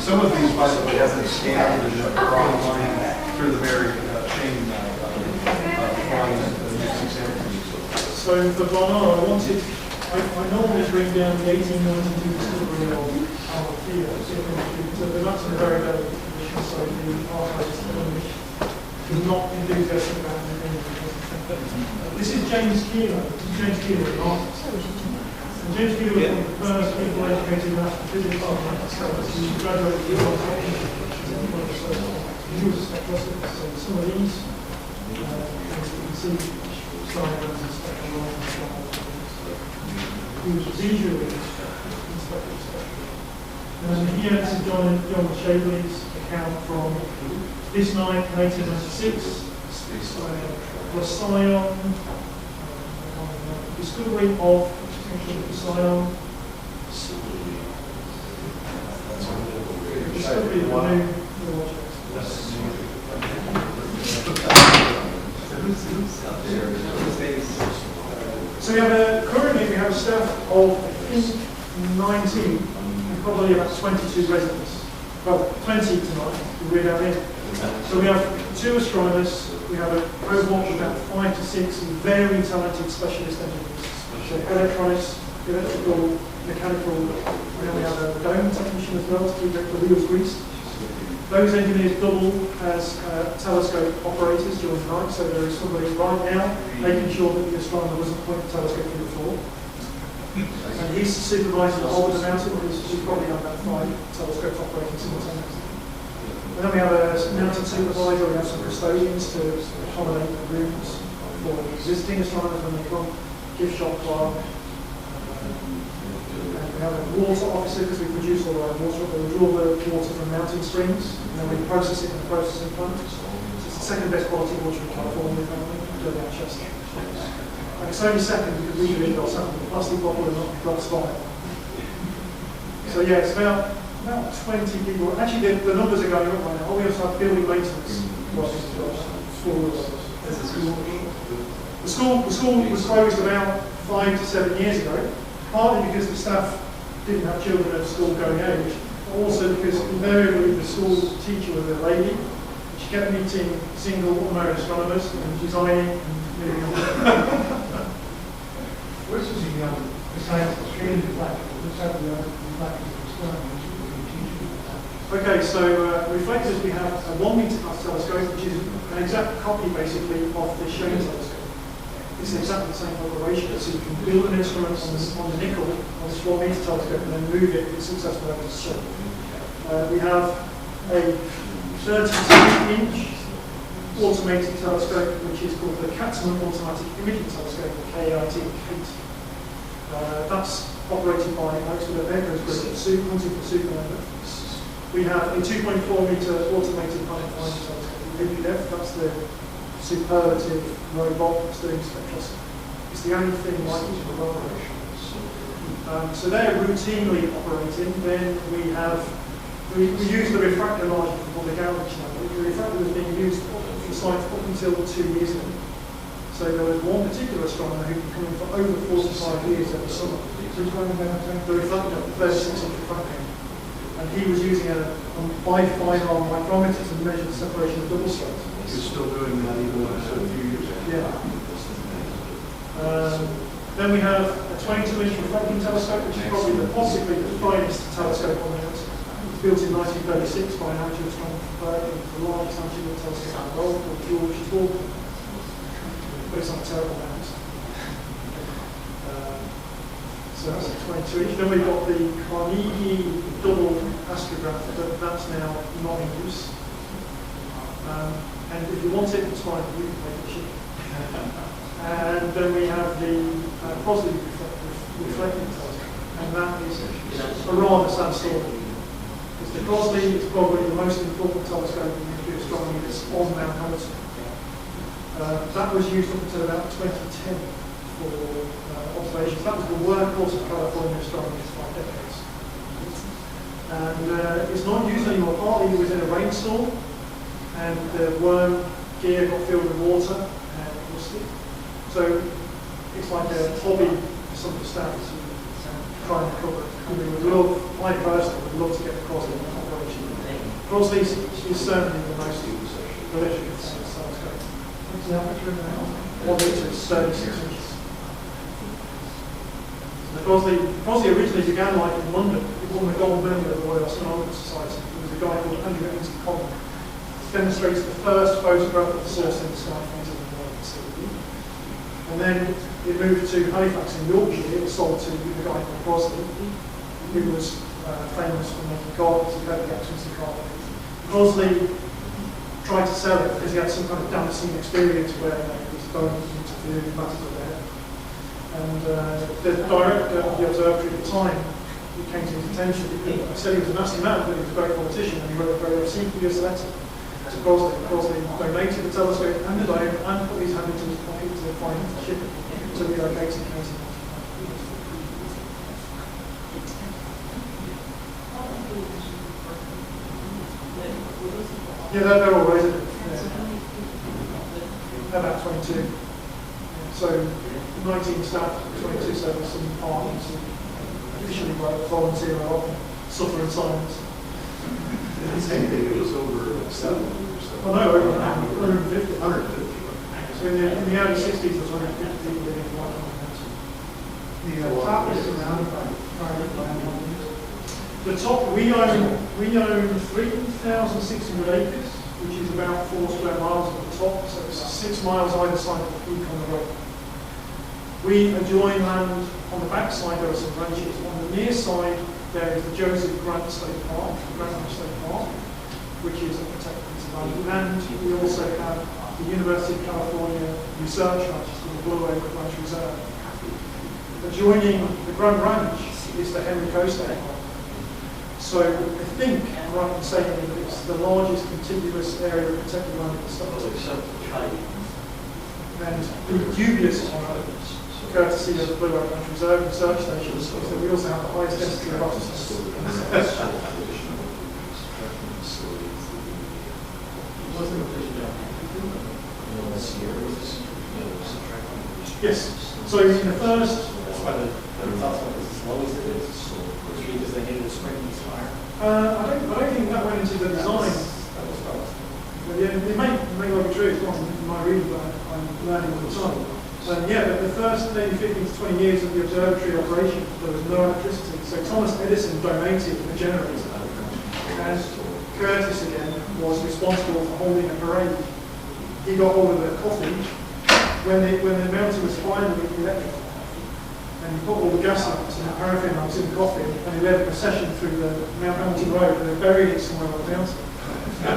Some of these, by the way, have been scanned and line through the very chain So for Barnard, I normally bring down the 1892 distillery of Althea, so they're not in very bad condition, so the archivist is not enthusiastic about anything. This is James Keeler. James Keeler, an artist. And James Keeler was one of the first people educated in astrophysics. He graduated from he was a spectroscopist, so some of these, you can see diagrams and spectral lines. He was visually in spectroscopy. And here this is John Shabley's account from this night, 1896, Procyon, discovery of Procyon, discovery of a new object. So currently we have a staff of, I think, 19, and probably about 22 residents. Well, 20 tonight, we're down here. So we have 2 astronomers, we have a cohort of about 5 to 6 very talented specialist engineers. So electronics, electrical, mechanical, and then we have a dome technician as well to keep the wheels greased. Those engineers double as telescope operators during the night, so there is somebody right now making sure that the astronomer doesn't point the telescope to the floor. And he's supervising all of the mountain, because we probably have about 5 telescopes operating simultaneously. And then we have a mountain supervisor, we have some custodians to accommodate the rooms for visiting astronomers when they come, gift shop clerk. And we have a water officer, because we produce all our water, we draw the water from mountain streams, and then we process it in the processing plant. So it's the second best quality water in California, currently, our Chester. And it's only second because we usually got something in a plastic bottle and not glass vial. So yeah, it's about 20 people. Actually, the numbers are going up right now. We also have building maintenance. The school was closed about 5 to 7 years ago, partly because the staff didn't have children at school going age, but also because invariably the school teacher was a lady. She kept meeting single unmarried astronomers and designing and moving on. Where's the science of strange reflectors? What's happening with reflectors of astronomy? Okay, so reflectors, we have a 1 meter class telescope, which is an exact copy basically of the Shane telescope. It's exactly the same operation, so you can build an instrument on the nickel on this 1 meter telescope and then move it if it's successful over the sun. We have a 32-inch automated telescope, which is called the Katzmann Automatic Imaging Telescope, or KIT. That's operated by Oxford Observatory group, hunting for supernova. We have a 2.4 meter automated planet finder telescope, that's the superlative robot that's doing spectroscopy. It's the only thing like it in the world. So they're routinely operating. Then we use the refractor largely for public outreach now. The refractor was being used for science up until 2 years ago. So there was one particular astronomer who'd been coming for over 45 years every summer. The refractor, 36-inch refractor. And he was using a bifilar micrometer to measure the separation of double slits. You're still doing that even though it's a few years ago. Yeah. Then we have a 22-inch reflecting telescope, which is probably possibly the finest telescope on Earth. It was built in 1936 by an amateur astronomer from Berkeley, the largest amateur telescope in the world, called George Thorpe. this on a terrible note. So that's a 22 inch. Then we've got the Carnegie double astrograph, but that's now not in use. And if you want it, it's fine, you can make it cheap. And then we have the positive reflecting telescope, and that is a rather sad story. It's the Crosley is probably the most important telescope in nuclear astronomy that's on Mount Hamilton. That was used up until about 2010 for observations. That was the workhorse of California astronomy for 5 decades. And it's not used anymore. Partly it was in a rainstorm, and the worm gear got filled with water and it rusted. So it's like a hobby for some of the staff to try and recover it. And we would love, I personally would love to get the Crosley in operation. Crosley is certainly the most prolific telescope. What's the aperture now? 1 meter is 36 inches. The Crosley originally began like in London. It won the gold medal of the Royal Astronomical Society. There was a guy called Andrew Common. Demonstrates the first photograph of the source in the sky painted in the world. And then it moved to Halifax in Yorkshire. It was sold to a guy called Crosley, who was famous for making carpets. He had the expensive carpet. Crosley tried to sell it because he had some kind of dancing experience where he was going into matters of the head. And the director of the observatory at the time, it came to his attention. He said he was a nasty man, but he was a great politician, and he wrote a very obsequious letter to Crosley. Crosley donated the telescope and the dome and put his hand into his pocket to finance the shipping to relocate in 1895. Yeah, they're all resident. Yeah. About 22. So 19 staff, 22 servers, some partners who officially work, volunteer, or often suffer in silence. It was over 7 or so. Oh no, over 150. 150. So in the early 60s, there was 150 people living in White Mountain. The top is around by the top, we own 3,600 acres, which is about 4 square miles at the top, so it's 6 miles either side of the peak on the road. We adjoin land on the back side, there are some ranches. On the near side, there is the Joseph Grant State Park, the Grant State Park, which is a protected piece of land. And we also have the University of California Research Ranch, it's called the Blue Oak Ranch Reserve. Adjoining the Grand Ranch is the Henry Coast State Park. So I think I'm right in saying that it's the largest contiguous area of protected land in the state. And the dubious courtesy of the Blue Oak Ranch Reserve Research Station is that we also have the highest density of officers in the state. Yes. So in the first. That's why the telescope is as low as it is. Which means they needed a spring fire. I don't think that went into the design. But yeah, it may well be true. It's not in my reading, but I'm learning all the time. Yeah, but the first maybe 15 to 20 years of the observatory operation, there was no electricity. So Thomas Edison donated a generator. And Curtis again was responsible for holding a parade. He got hold of the coffee when the mountain was finally electrified. And he put all the gas lamps and the paraffin lamps in the coffin, and he led a procession through the Mount Hamilton Road, and they buried it somewhere on the mountain. I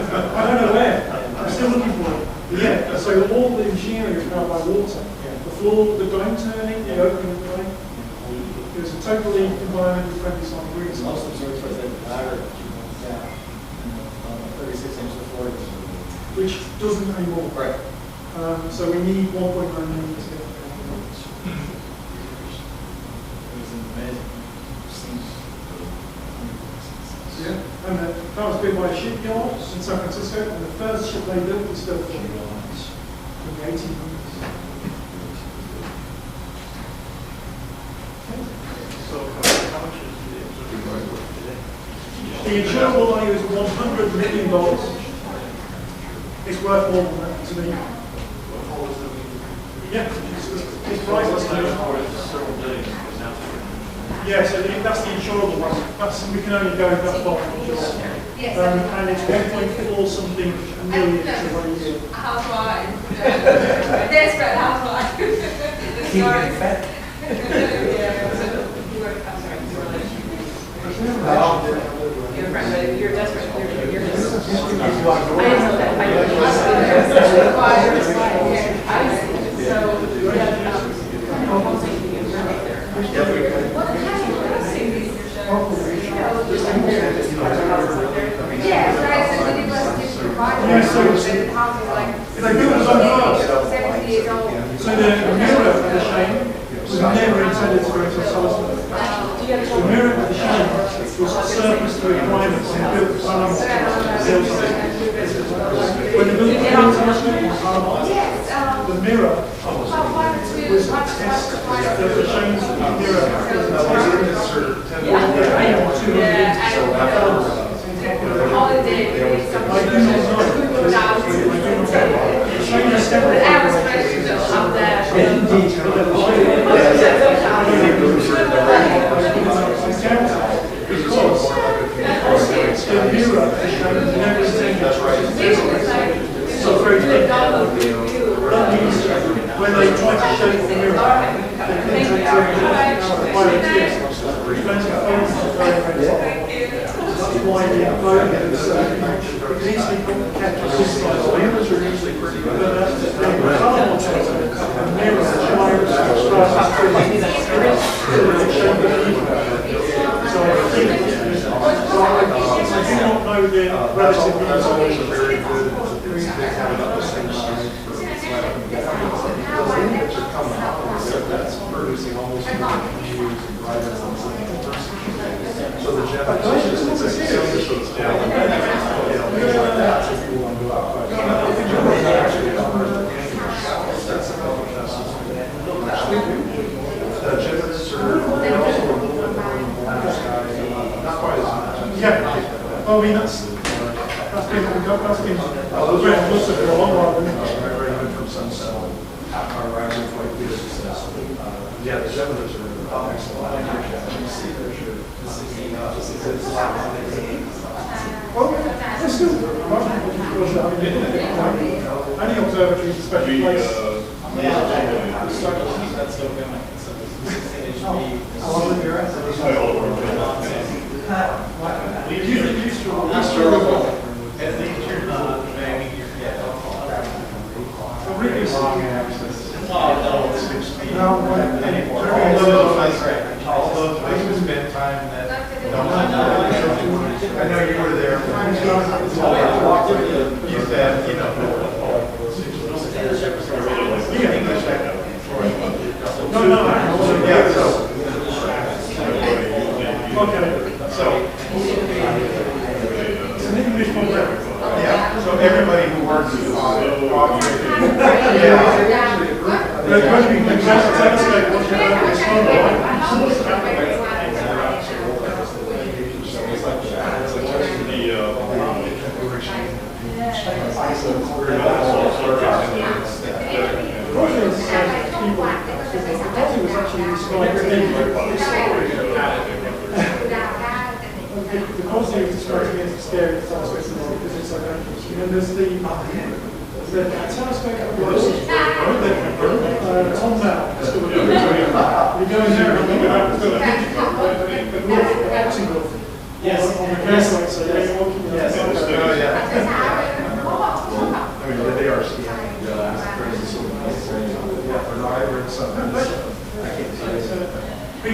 don't know where. I'm still looking for it. But yeah, so all the machinery was powered by water. The floor, the dome turning, the opening of the dome. It was a totally environmentally friendly site. Most observatories that ladder down 36 inches of floor. Which doesn't anymore. Right. So we need 1.9 million to get it. Yeah, and that was built by a shipyard in San Francisco, and the first ship they built was still from the 1800s. So how much is the observatory today? The insurable value is $100 million. It's worth more than that to me. Yeah, it's priceless. Yeah, so that's the insurable one. We can only go that far. And it's 1.4 something million to 1 year. Housewife. Desperate housewife. keep getting fat. Your friend, but you're desperate. You're just. I didn't know that. I didn't know that. I see. So, Yeah, so they built us on first. So the mirror of the shame was never intended to go to a solar system. The mirror of the shame was surface to requirements and built the sun when they built the the mirror was a test of the shame's mirror. When they try to shape the mirror, they can take why the phone is easily capture this size. The mirrors are usually pretty good. The mirror shines so I think I do not know the relative resolution. That's producing almost views and brighter ones. So the jet is down. Things like that. So people want to go out. That's a couple of the jets are also a little bit more not quite as much. Yeah. Well, I mean, that's been looked at for a long while. Right from sunset. Our rising quite good. Yeah, the Gemini's are excellent. You see Well, there's still any observatory is a special place. Although it's been time that I know you were there. You said, you know. No. Yeah, so. Okay. So. It's an English program. Yeah, so everybody who works on They're going to be telescope watching over the sun, right? Because he was describing it as scary telescope because it's so dangerous. And there's the telescope that works. Tom now. You go in there and look at yes. On the castle, so you're walking. Yes. I mean, they are skiing. So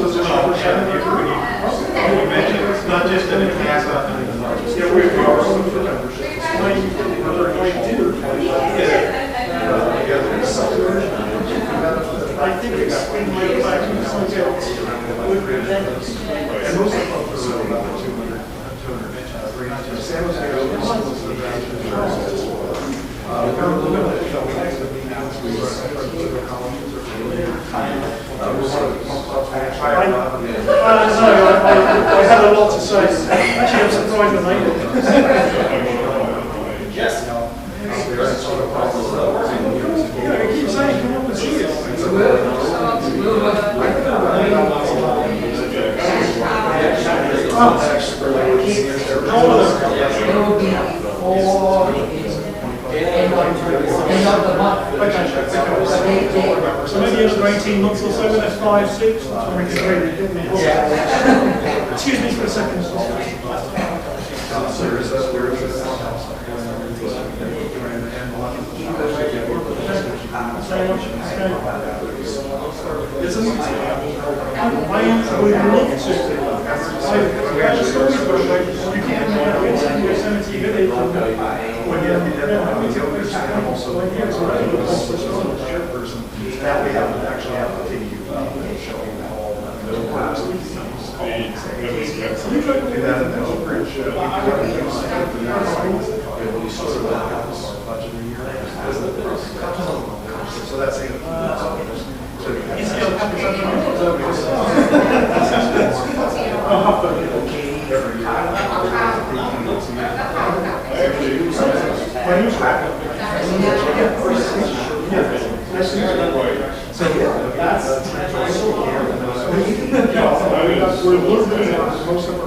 it's just you mentioned it's not just an NASA. Yeah, we are looking for membership. I think it's been made back in something else. And most of them are about 200 inches. San Jose I had a lot to say. Actually, I'm surprised I made it. Yes. You keep saying, come up and see us. End of the month. Okay. So maybe another 18 months or so, when they're 5, 6, that's when we can really get me. Excuse me for a second. I would love to. You can't Yosemite Village. That we have actually have to take you showing all the do that in the Oakridge. So that's it. We're looking at most of